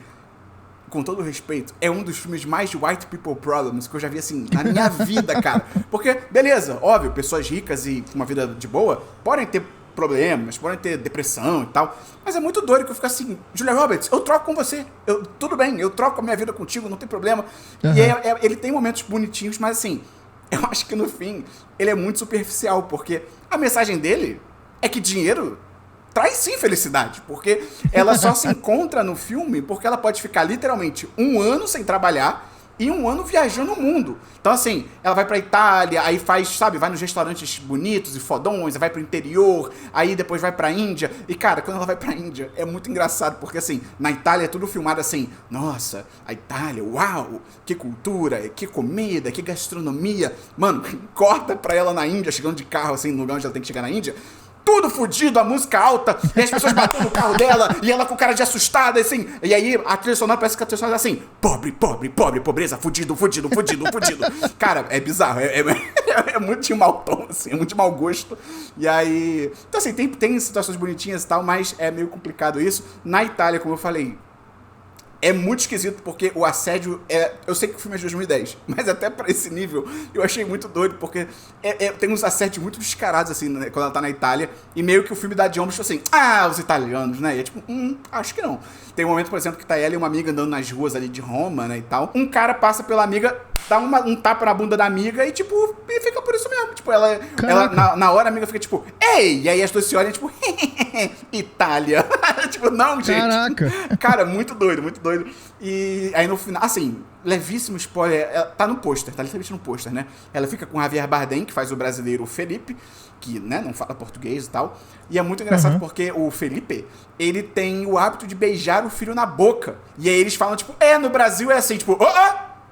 Com todo respeito, é um dos filmes mais white people problems que eu já vi, assim, na minha vida, cara. Porque, beleza, óbvio, pessoas ricas e com uma vida de boa podem ter problemas, podem ter depressão e tal. Mas é muito doido que eu fico assim, Julia Roberts, eu troco com você. Tudo bem, eu troco a minha vida contigo, não tem problema. Uhum. E ele tem momentos bonitinhos, mas assim, eu acho que no fim, ele é muito superficial, porque a mensagem dele é que dinheiro... traz sim felicidade, porque ela só se encontra no filme porque ela pode ficar literalmente 1 ano sem trabalhar e 1 ano viajando o mundo. Então, assim, ela vai pra Itália, aí faz, sabe, vai nos restaurantes bonitos e fodões, vai pro interior, aí depois vai pra Índia. E, cara, quando ela vai pra Índia, é muito engraçado, porque, assim, na Itália é tudo filmado assim, nossa, a Itália, uau, que cultura, que comida, que gastronomia. Mano, corta pra ela na Índia, chegando de carro, assim, no lugar onde ela tem que chegar na Índia, tudo fudido, a música alta, e as pessoas batendo no carro dela, e ela com cara de assustada, assim, e aí a trilha sonora parece que a trilha sonora é assim, pobre, pobreza, fudido. Cara, é bizarro, é muito de mau tom, assim, é muito de mau gosto. E aí, então assim, tem situações bonitinhas e tal, mas é meio complicado isso. Na Itália, como eu falei, é muito esquisito, porque o assédio eu sei que o filme é de 2010, mas até pra esse nível eu achei muito doido, porque tem uns assédios muito descarados, assim, né, quando ela tá na Itália, e meio que o filme dá de ombros, assim, os italianos, né? E é tipo, acho que não. Tem um momento, por exemplo, que tá ela e uma amiga andando nas ruas ali de Roma, né, e tal. Um cara passa pela amiga, dá um tapa na bunda da amiga e, tipo, fica por isso mesmo. Tipo, ela na hora a amiga fica, tipo, ei! E aí as duas se olham, tipo, Itália. Tipo, não, gente. Caraca. Cara, muito doido, muito doido. E aí no final, assim, levíssimo spoiler, tá no pôster, tá literalmente no pôster, né? Ela fica com o Javier Bardem, que faz o brasileiro Felipe, que, né, não fala português e tal. E é muito engraçado porque o Felipe, ele tem o hábito de beijar o filho na boca. E aí eles falam, tipo, no Brasil é assim, tipo,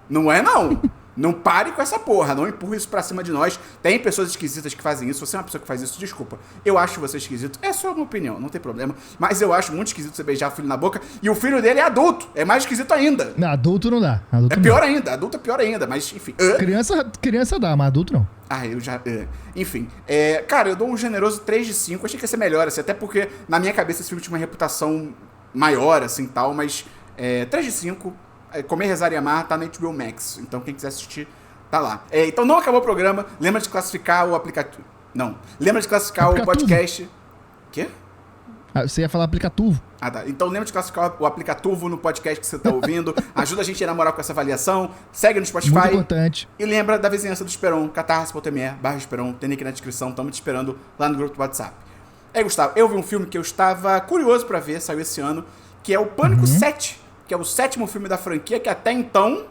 não é não. Não pare com essa porra, não empurre isso pra cima de nós. Tem pessoas esquisitas que fazem isso. Você é uma pessoa que faz isso, desculpa. Eu acho você esquisito. É só uma opinião, não tem problema. Mas eu acho muito esquisito você beijar o filho na boca. E o filho dele é adulto. É mais esquisito ainda. Não, adulto não dá. É pior ainda. Adulto é pior ainda, mas enfim. Criança dá, mas adulto não. Eu já... Enfim. Cara, eu dou um generoso 3 de 5. Achei que ia ser melhor, assim. Até porque, na minha cabeça, esse filme tinha uma reputação maior, assim, tal. Mas 3 de 5... Comer, Rezar e Amar tá na HBO Max. Então quem quiser assistir, tá lá. Então não acabou o programa. Lembra de classificar o aplicativo. Não. Lembra de classificar o podcast. Quê? Você ia falar aplicativo. Tá. Então lembra de classificar o aplicativo no podcast que você tá ouvindo. Ajuda a gente a namorar com essa avaliação. Segue no Spotify. Muito importante. E lembra da vizinhança do Esperon. catarse.me/Esperon. Tem link na descrição. Tamo te esperando lá no grupo do WhatsApp. Gustavo, eu vi um filme que eu estava curioso pra ver. Saiu esse ano. Que é o Pânico 7. Que é o 7º filme da franquia, que até então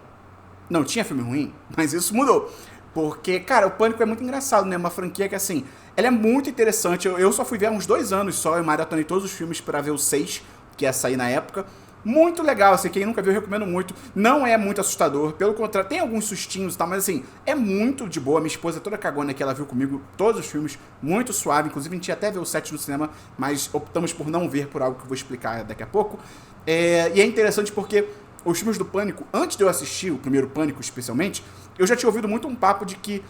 não tinha filme ruim, mas isso mudou. Porque, cara, o Pânico é muito engraçado, né? Uma franquia que, assim, ela é muito interessante. Eu só fui ver há uns 2 anos só, eu maratonei todos os filmes pra ver o 6, que ia sair na época. Muito legal, assim, quem nunca viu, eu recomendo muito. Não é muito assustador, pelo contrário, tem alguns sustinhos e tal, mas, assim, é muito de boa. Minha esposa é toda cagona que ela viu comigo todos os filmes, muito suave. Inclusive, a gente ia até ver o 7 no cinema, mas optamos por não ver por algo que eu vou explicar daqui a pouco. E é interessante porque os filmes do Pânico, antes de eu assistir o primeiro Pânico especialmente, eu já tinha ouvido muito um papo de que,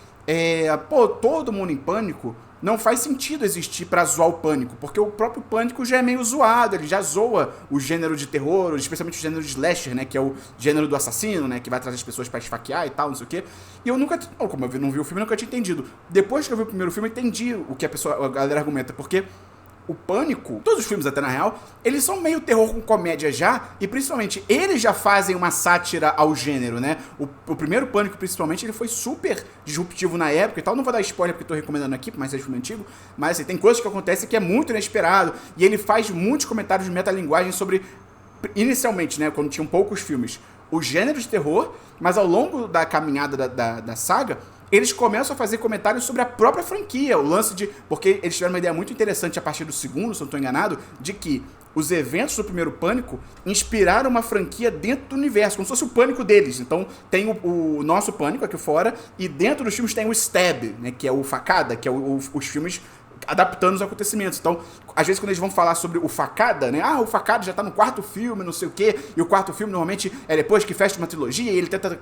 todo mundo em Pânico não faz sentido existir pra zoar o Pânico, porque o próprio Pânico já é meio zoado, ele já zoa o gênero de terror, especialmente o gênero de slasher, né, que é o gênero do assassino, né, que vai trazer as pessoas pra esfaquear e tal, não sei o quê. E eu nunca, como eu não vi o filme, eu nunca tinha entendido. Depois que eu vi o primeiro filme, eu entendi o que a galera argumenta, porque o Pânico, todos os filmes até na real, eles são meio terror com comédia já, e principalmente eles já fazem uma sátira ao gênero, né? O primeiro Pânico, principalmente, ele foi super disruptivo na época e tal. Não vou dar spoiler porque eu tô recomendando aqui, mas é filme antigo, mas assim, tem coisas que acontecem que é muito inesperado, e ele faz muitos comentários de metalinguagem sobre, inicialmente, né, quando tinham poucos filmes, o gênero de terror, mas ao longo da caminhada da saga, eles começam a fazer comentários sobre a própria franquia, o lance de... Porque eles tiveram uma ideia muito interessante a partir do segundo, se eu não estou enganado, de que os eventos do primeiro Pânico inspiraram uma franquia dentro do universo, como se fosse o Pânico deles. Então, tem o nosso Pânico aqui fora, e dentro dos filmes tem o Stab, né, que é o Facada, que é os filmes adaptando os acontecimentos. Então, às vezes quando eles vão falar sobre o Facada, né? O Facada já tá no 4º filme, não sei o quê, e o 4º filme normalmente é depois que fecha uma trilogia, e ele tenta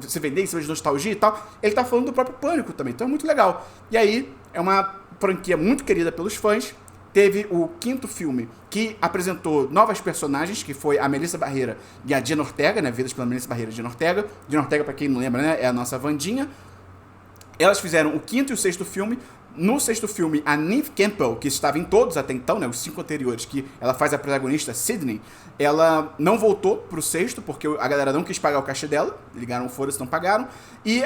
se vender em cima de nostalgia e tal. Ele tá falando do próprio Pânico também, então é muito legal. E aí, é uma franquia muito querida pelos fãs. Teve o 5º filme, que apresentou novas personagens, que foi a Melissa Barreira e a Jenna Ortega, né? Vidas pela Melissa Barreira e Jenna Ortega. Jenna Ortega, pra quem não lembra, né? É a nossa Wandinha. Elas fizeram o 5º e o 6º filme. No 6º filme, a Neve Campbell, que estava em todos até então, né, os 5 anteriores, que ela faz a protagonista, Sydney, ela não voltou pro 6º, porque a galera não quis pagar o cachê dela, ligaram foda-se, não pagaram, e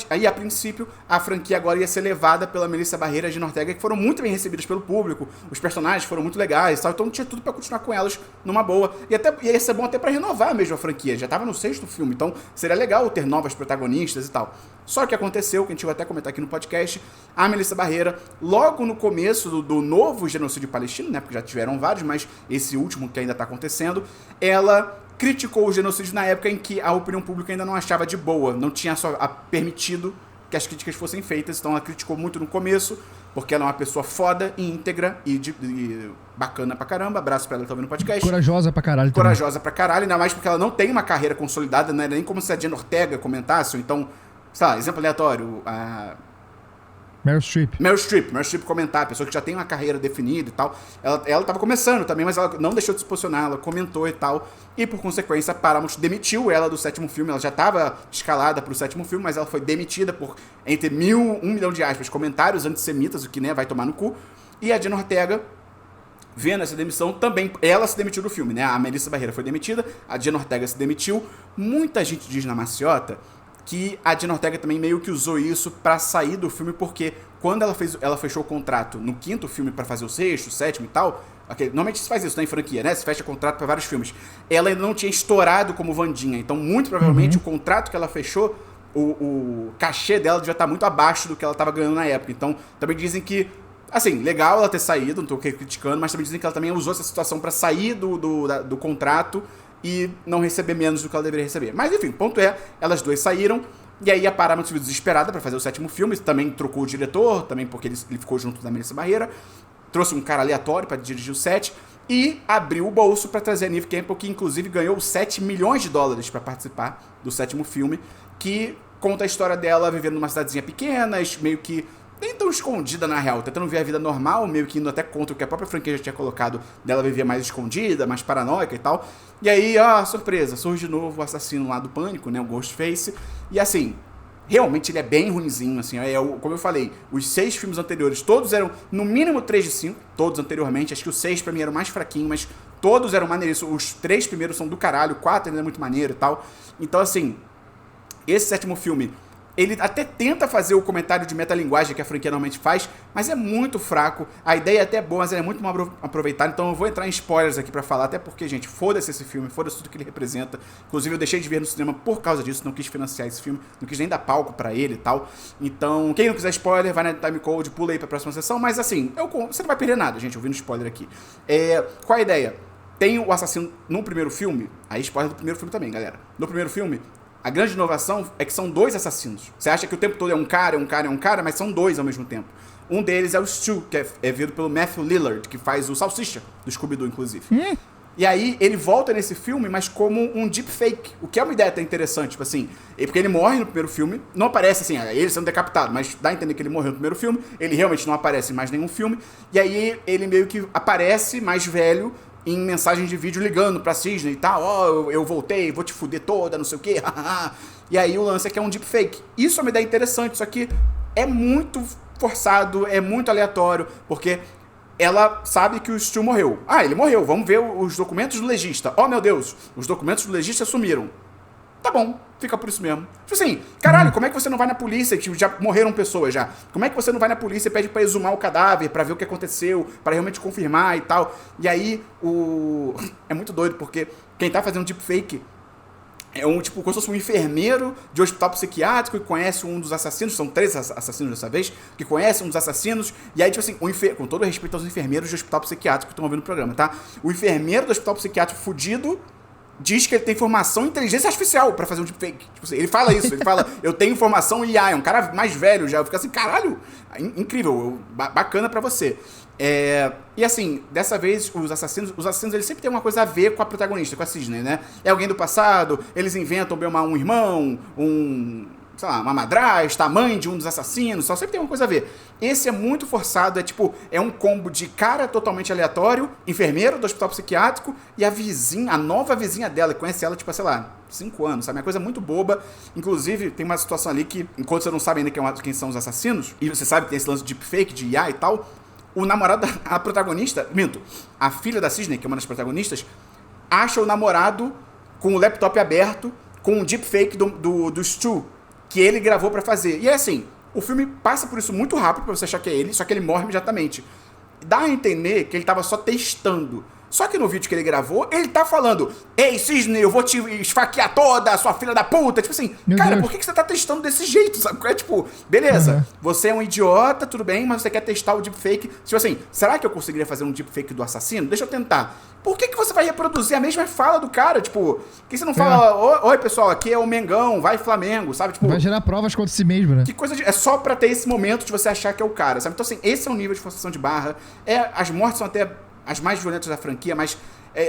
aí, a princípio, a franquia agora ia ser levada pela Melissa Barreira e Jenna Ortega, que foram muito bem recebidas pelo público, os personagens foram muito legais e tal, então tinha tudo pra continuar com elas numa boa, e ia ser bom até pra renovar mesmo a franquia, já tava no 6º filme, então seria legal ter novas protagonistas e tal. Só que aconteceu, que a gente vai até comentar aqui no podcast, a Melissa Barreira, logo no começo do novo genocídio palestino, né, porque já tiveram vários, mas esse último que ainda tá acontecendo, ela criticou o genocídio na época em que a opinião pública ainda não achava de boa, não tinha só permitido que as críticas fossem feitas, então ela criticou muito no começo, porque ela é uma pessoa foda e íntegra e bacana pra caramba. Abraço pra ela que tá ouvindo o podcast. Corajosa pra caralho. Corajosa pra caralho, ainda mais porque ela não tem uma carreira consolidada, não era nem como se a Jenna Ortega comentasse, ou então, sei lá, exemplo aleatório, a Meryl Streep comentar, a pessoa que já tem uma carreira definida e tal. Ela tava começando também, mas ela não deixou de se posicionar, ela comentou e tal. E por consequência, a Paramount demitiu ela do 7º filme. Ela já tava escalada pro 7º filme, mas ela foi demitida por entre 1 milhão de aspas, comentários antissemitas, o que, né, vai tomar no cu. E a Jenna Ortega, vendo essa demissão, também, ela se demitiu do filme, né? A Melissa Barreira foi demitida, a Jenna Ortega se demitiu. Muita gente diz na maciota que a Jenna Ortega também meio que usou isso pra sair do filme, porque quando ela fechou o contrato no 5º filme pra fazer o 6º, o 7º e tal, normalmente se faz isso, né, em franquia, né, se fecha contrato pra vários filmes, ela ainda não tinha estourado como Wandinha, então muito provavelmente o contrato que ela fechou, o cachê dela devia estar muito abaixo do que ela tava ganhando na época, então também dizem que, assim, legal ela ter saído, não tô criticando, mas também dizem que ela também usou essa situação pra sair do contrato e não receber menos do que ela deveria receber. Mas enfim, o ponto é, elas duas saíram. E aí a Paramount ficou desesperada pra fazer o 7º filme, também trocou o diretor, também porque ele ficou junto da Melissa Barreira, trouxe um cara aleatório pra dirigir o 7, e abriu o bolso pra trazer a Neve Campbell, que inclusive ganhou $7 milhões pra participar do 7º filme, que conta a história dela vivendo numa cidadezinha pequena, meio que nem tão escondida na real, tentando ver a vida normal, meio que indo até contra o que a própria franquia já tinha colocado, dela viver mais escondida, mais paranoica e tal. E aí, surpresa, surge de novo o assassino lá do Pânico, né, o Ghostface, e assim, realmente ele é bem ruinzinho, assim, como eu falei, os 6 filmes anteriores, todos eram no mínimo 3 de 5, todos anteriormente, acho que o 6 pra mim era o mais fraquinho, mas todos eram maneiríssimos, os 3 primeiros são do caralho, o 4 ainda é muito maneiro e tal, então assim, esse 7º filme, ele até tenta fazer o comentário de metalinguagem que a franquia normalmente faz, mas é muito fraco. A ideia é até boa, mas ela é muito mal aproveitada. Então eu vou entrar em spoilers aqui pra falar, até porque, gente, foda-se esse filme, foda-se tudo que ele representa. Inclusive eu deixei de ver no cinema por causa disso, não quis financiar esse filme, não quis nem dar palco pra ele e tal. Então, quem não quiser spoiler, vai na timecode, pula aí pra próxima sessão. Mas assim, você não vai perder nada, gente, ouvindo spoiler aqui. Qual a ideia? Tem o assassino no primeiro filme, aí spoiler do primeiro filme também, galera. No primeiro filme, a grande inovação é que são 2 assassinos. Você acha que o tempo todo é um cara, mas são 2 ao mesmo tempo. Um deles é o Stu, que é vindo pelo Matthew Lillard, que faz o Salsicha, do Scooby-Doo, inclusive. E aí, ele volta nesse filme, mas como um deepfake, o que é uma ideia até interessante, tipo assim, porque ele morre no primeiro filme, não aparece assim, ele sendo decapitado, mas dá a entender que ele morreu no primeiro filme, ele realmente não aparece em mais nenhum filme, e aí ele meio que aparece mais velho, em mensagens de vídeo ligando pra Sidney e tal, eu voltei, vou te fuder toda, não sei o quê, e aí o lance é que é um deepfake. Isso é uma ideia interessante, só que é muito forçado, é muito aleatório, porque ela sabe que o Stu morreu. Ele morreu, vamos ver os documentos do legista. Oh, meu Deus, os documentos do legista sumiram. Tá bom, fica por isso mesmo. Tipo assim, caralho, como é que você não vai na polícia? Tipo, já morreram pessoas já. Como é que você não vai na polícia e pede pra exumar o cadáver, pra ver o que aconteceu, pra realmente confirmar e tal? E aí, é muito doido, porque quem tá fazendo deepfake é como se fosse um enfermeiro de hospital psiquiátrico que conhece um dos assassinos, são 3 assassinos dessa vez, que conhece um dos assassinos, e aí, tipo assim, com todo respeito aos enfermeiros de hospital psiquiátrico que estão ouvindo o programa, tá? O enfermeiro do hospital psiquiátrico fudido diz que ele tem formação em inteligência artificial pra fazer um deepfake. Tipo assim, ele fala isso, ele fala, eu tenho formação em IA, é um cara mais velho já. Eu fico assim, caralho, incrível, bacana pra você. E assim, dessa vez, os assassinos, eles sempre têm uma coisa a ver com a protagonista, com a Sidney, né? É alguém do passado, eles inventam um irmão, sei lá, uma madrasta, a mãe de um dos assassinos, só sempre tem uma coisa a ver. Esse é muito forçado, é um combo de cara totalmente aleatório, enfermeiro do hospital psiquiátrico e a nova vizinha dela, que conhece ela, sei lá, 5 anos, sabe? É uma coisa muito boba. Inclusive, tem uma situação ali que, enquanto você não sabe ainda quem são os assassinos, e você sabe que tem esse lance de deepfake, de IA e tal, o namorado a protagonista, a filha da Sidney, que é uma das protagonistas, acha o namorado com o laptop aberto, com um deepfake do Stu, que ele gravou pra fazer. E é assim, o filme passa por isso muito rápido pra você achar que é ele, só que ele morre imediatamente. Dá a entender que ele tava só testando. Só que no vídeo que ele gravou, ele tá falando: ei, Sidney, eu vou te esfaquear toda, sua filha da puta. Tipo assim, cara, por que você tá testando desse jeito, sabe? Beleza, você é um idiota, tudo bem, mas você quer testar o deepfake. Tipo assim, será que eu conseguiria fazer um deepfake do assassino? Deixa eu tentar. Por que você vai reproduzir a mesma fala do cara? Por que você não fala, oi pessoal, aqui é o Mengão, vai Flamengo, sabe? Vai gerar provas contra si mesmo, né? Que coisa é só pra ter esse momento de você achar que é o cara, sabe? Então assim, esse é um nível de forçação de barra. As mortes são até as mais violentas da franquia, mas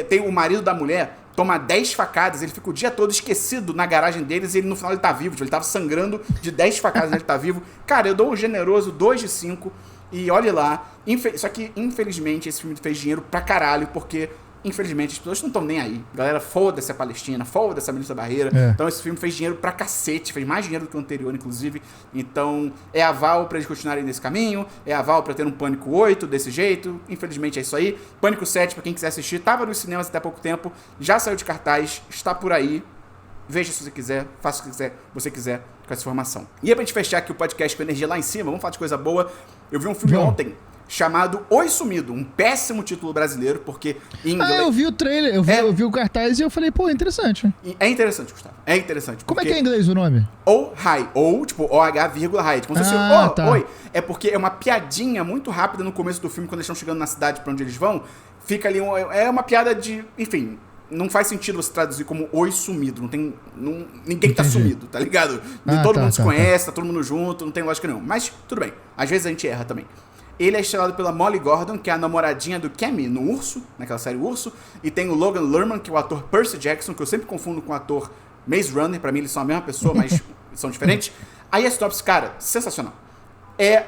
tem o marido da mulher, toma 10 facadas, ele fica o dia todo esquecido na garagem deles e no final ele tá vivo, ele tava sangrando de 10 facadas e ele tá vivo. Cara, eu dou um generoso 2 de 5 e olhe lá. Só que, infelizmente, esse filme fez dinheiro pra caralho, porque infelizmente as pessoas não estão nem aí. Galera, foda-se a Palestina, foda-se a Melissa Barreira. Então esse filme fez dinheiro pra cacete, fez mais dinheiro do que o anterior, inclusive. Então é aval pra eles continuarem nesse caminho, é aval pra ter um Pânico 8 desse jeito. Infelizmente é isso aí. Pânico 7, pra quem quiser assistir, tava nos cinemas até há pouco tempo, já saiu de cartaz, está por aí. Veja se você quiser, faça o que você quiser com essa informação. E aí, pra gente fechar aqui o podcast com energia lá em cima, vamos falar de coisa boa. Eu vi um filme ontem chamado Oi Sumido, um péssimo título brasileiro, porque em inglês... eu vi o trailer, eu vi o cartaz e eu falei, pô, é interessante. É interessante, Gustavo, é interessante. Como é que é em inglês o nome? Ou Hi, ou tipo OH, Hi, como se fosse tá. Oi. É porque é uma piadinha muito rápida no começo do filme, quando eles estão chegando na cidade pra onde eles vão, fica ali, é uma piada de, enfim... não faz sentido você traduzir como Oi Sumido. Ninguém tá sumido, tá ligado? Todo mundo se conhece, tá todo mundo junto, não tem lógica nenhuma. Mas tudo bem, às vezes a gente erra também. Ele é estrelado pela Molly Gordon, que é a namoradinha do Cammy no Urso, naquela série Urso. E tem o Logan Lerman, que é o ator Percy Jackson, que eu sempre confundo com o ator Maze Runner. Pra mim eles são a mesma pessoa, mas são diferentes. Aí a sinopse, cara, sensacional.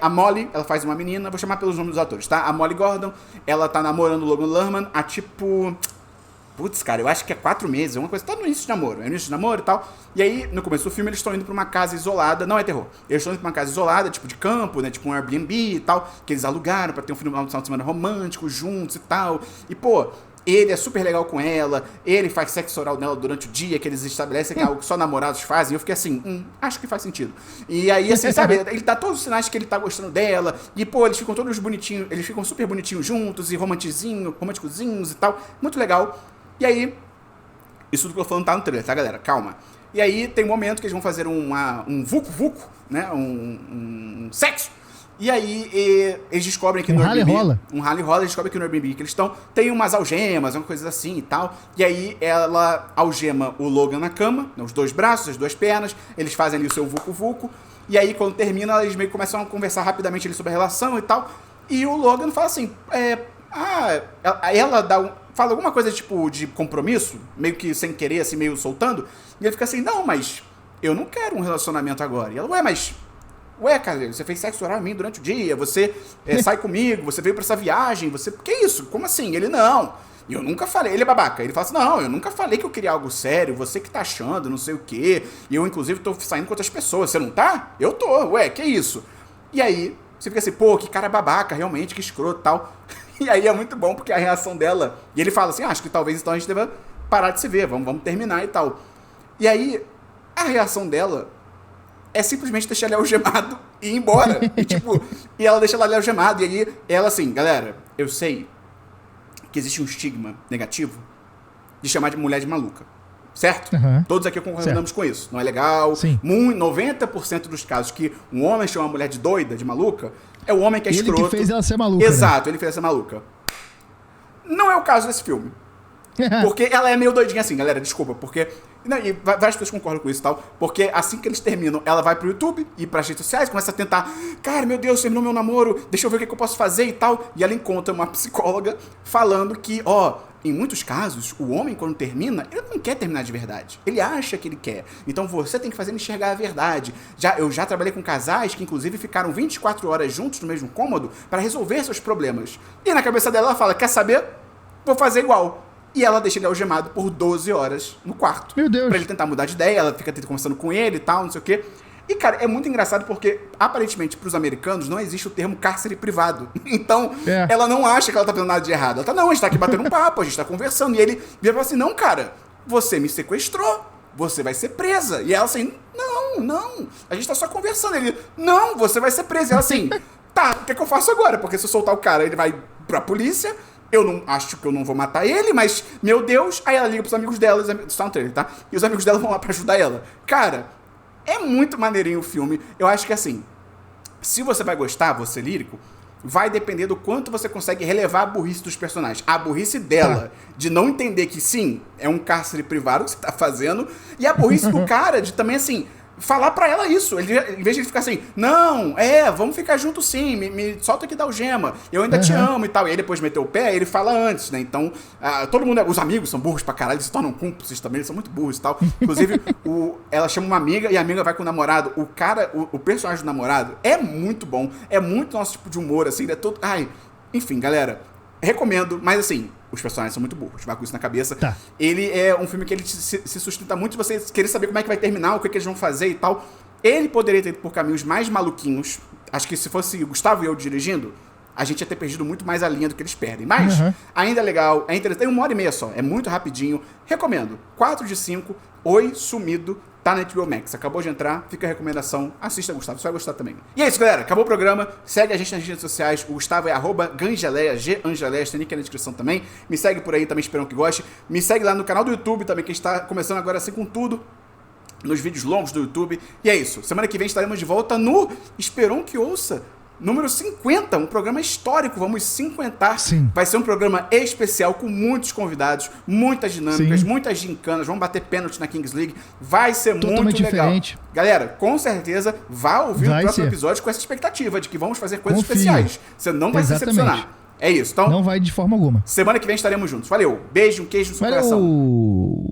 A Molly, ela faz uma menina, vou chamar pelos nomes dos atores, tá? A Molly Gordon, ela tá namorando o Logan Lerman há tipo... Putz, cara, eu acho que é 4 meses, uma coisa, tá no início de namoro, é no início de namoro e tal. E aí, no começo do filme, eles estão indo pra uma casa isolada, não é terror, eles estão indo pra uma casa isolada, tipo de campo, né, tipo um Airbnb e tal, que eles alugaram pra ter um final de semana romântico, juntos e tal. E, pô, ele é super legal com ela, ele faz sexo oral nela durante o dia, que eles estabelecem que é algo que só namorados fazem. Eu fiquei assim, acho que faz sentido. E aí, assim, sabe, ele dá todos os sinais que ele tá gostando dela, e, pô, eles ficam todos bonitinhos, eles ficam super bonitinhos juntos, e românticozinhos e tal, muito legal. E aí, isso tudo que eu tô falando tá no trailer, tá, galera? Calma. E aí, tem um momento que eles vão fazer um vucu-vucu, né? Um sexo. E aí, eles descobrem que no Airbnb... Um rally rola. Eles descobrem que no Airbnb que eles estão tem umas algemas, uma coisa assim e tal. E aí, ela algema o Logan na cama, os 2 braços, as 2 pernas. Eles fazem ali o seu vucu-vucu. E aí, quando termina, eles meio que começam a conversar rapidamente ali sobre a relação e tal. E o Logan fala assim... ela fala alguma coisa tipo de compromisso, meio que sem querer, assim, meio soltando, e ele fica assim, não, mas eu não quero um relacionamento agora. E ela, cara, você fez sexo oral em mim durante o dia, você sai comigo, você veio pra essa viagem, que isso? Como assim? Ele, não, eu nunca falei, ele é babaca, ele fala assim, não, eu nunca falei que eu queria algo sério, você que tá achando, não sei o quê, e eu inclusive tô saindo com outras pessoas, você não tá? Eu tô, que isso? E aí, você fica assim, pô, que cara babaca, realmente, que escroto e tal. E aí é muito bom, porque a reação dela... E ele fala assim, acho que talvez então a gente deva parar de se ver, vamos terminar e tal. E aí, a reação dela é simplesmente deixar ele algemado e ir embora. E ela deixa ele algemado. E aí, ela assim, galera, eu sei que existe um estigma negativo de chamar de mulher de maluca. Certo? Uhum. Todos aqui concordamos com isso. Não é legal. Sim. 90% dos casos que um homem chama uma mulher de doida, de maluca, é o homem que é escroto. Ele que fez ela ser maluca. Exato, né? Ele fez ela ser maluca. Não é o caso desse filme. Porque ela é meio doidinha assim, galera, desculpa, porque... Não, e várias pessoas concordam com isso e tal, porque assim que eles terminam, ela vai pro YouTube e pras redes sociais, começa a tentar, cara, meu Deus, terminou meu namoro, deixa eu ver o que eu posso fazer e tal, e ela encontra uma psicóloga falando que, em muitos casos, o homem, quando termina, ele não quer terminar de verdade. Ele acha que ele quer. Então você tem que fazer ele enxergar a verdade. Eu já trabalhei com casais que, inclusive, ficaram 24 horas juntos no mesmo cômodo para resolver seus problemas. E na cabeça dela, ela fala, quer saber? Vou fazer igual. E ela deixa ele algemado por 12 horas no quarto. Meu Deus. Pra ele tentar mudar de ideia, ela fica conversando com ele e tal, não sei o quê. E, cara, é muito engraçado porque, aparentemente, pros americanos, não existe o termo cárcere privado. Então, ela não acha que ela tá fazendo nada de errado. Ela tá, não, a gente tá aqui batendo um papo, a gente tá conversando. E ele vira e fala assim, não, cara, você me sequestrou, você vai ser presa. E ela assim, não, a gente tá só conversando. Ele, não, você vai ser presa. E ela assim, tá, o que é que eu faço agora? Porque se eu soltar o cara, ele vai pra polícia... Eu não acho que eu não vou matar ele, mas, meu Deus, aí ela liga pros amigos dela, está no trailer, tá? E os amigos dela vão lá pra ajudar ela. Cara, é muito maneirinho o filme. Eu acho que assim, se você vai gostar, você lírico, vai depender do quanto você consegue relevar a burrice dos personagens. A burrice dela, de não entender que sim, é um cárcere privado que você tá fazendo, e a burrice do cara de também assim... falar pra ela isso, em vez de ele ficar assim, não, vamos ficar juntos sim, me solta aqui da algema, eu ainda te amo e tal, e aí depois meteu o pé, ele fala antes, né, então, todo mundo, os amigos são burros pra caralho, eles se tornam cúmplices também, eles são muito burros e tal, inclusive, ela chama uma amiga, e a amiga vai com o namorado, o cara, o personagem do namorado, é muito bom, é muito nosso tipo de humor, assim, ele é todo, enfim, galera, recomendo, mas assim, os personagens são muito burros, vai com isso na cabeça. Tá. Ele é um filme que ele se sustenta muito de você querer saber como é que vai terminar, o que eles vão fazer e tal. Ele poderia ter ido por caminhos mais maluquinhos. Acho que se fosse Gustavo e eu dirigindo, a gente ia ter perdido muito mais a linha do que eles perdem. Mas ainda é legal, é interessante. Tem 1h30 só, é muito rapidinho. Recomendo. 4 de 5, Oi Sumido, tá na HBO Max. Acabou de entrar, fica a recomendação. Assista, Gustavo, você vai gostar também. E é isso, galera. Acabou o programa. Segue a gente nas redes sociais. O Gustavo é @Gangeleia, Gangeleia, tem link na descrição também. Me segue por aí também, espero que goste. Me segue lá no canal do YouTube também, que está começando agora assim com tudo. Nos vídeos longos do YouTube. E é isso. Semana que vem estaremos de volta no Esperon que Ouça número 50, um programa histórico, vamos 50. Sim. Vai ser um programa especial com muitos convidados, muitas dinâmicas, muitas gincanas, vamos bater pênalti na Kings League, vai ser totalmente muito legal. Diferente. Galera, com certeza, vá ouvir o próximo episódio com essa expectativa de que vamos fazer coisas especiais. Você não vai se decepcionar. É isso, então... Não vai de forma alguma. Semana que vem estaremos juntos. Valeu, beijo, um queijo no seu coração.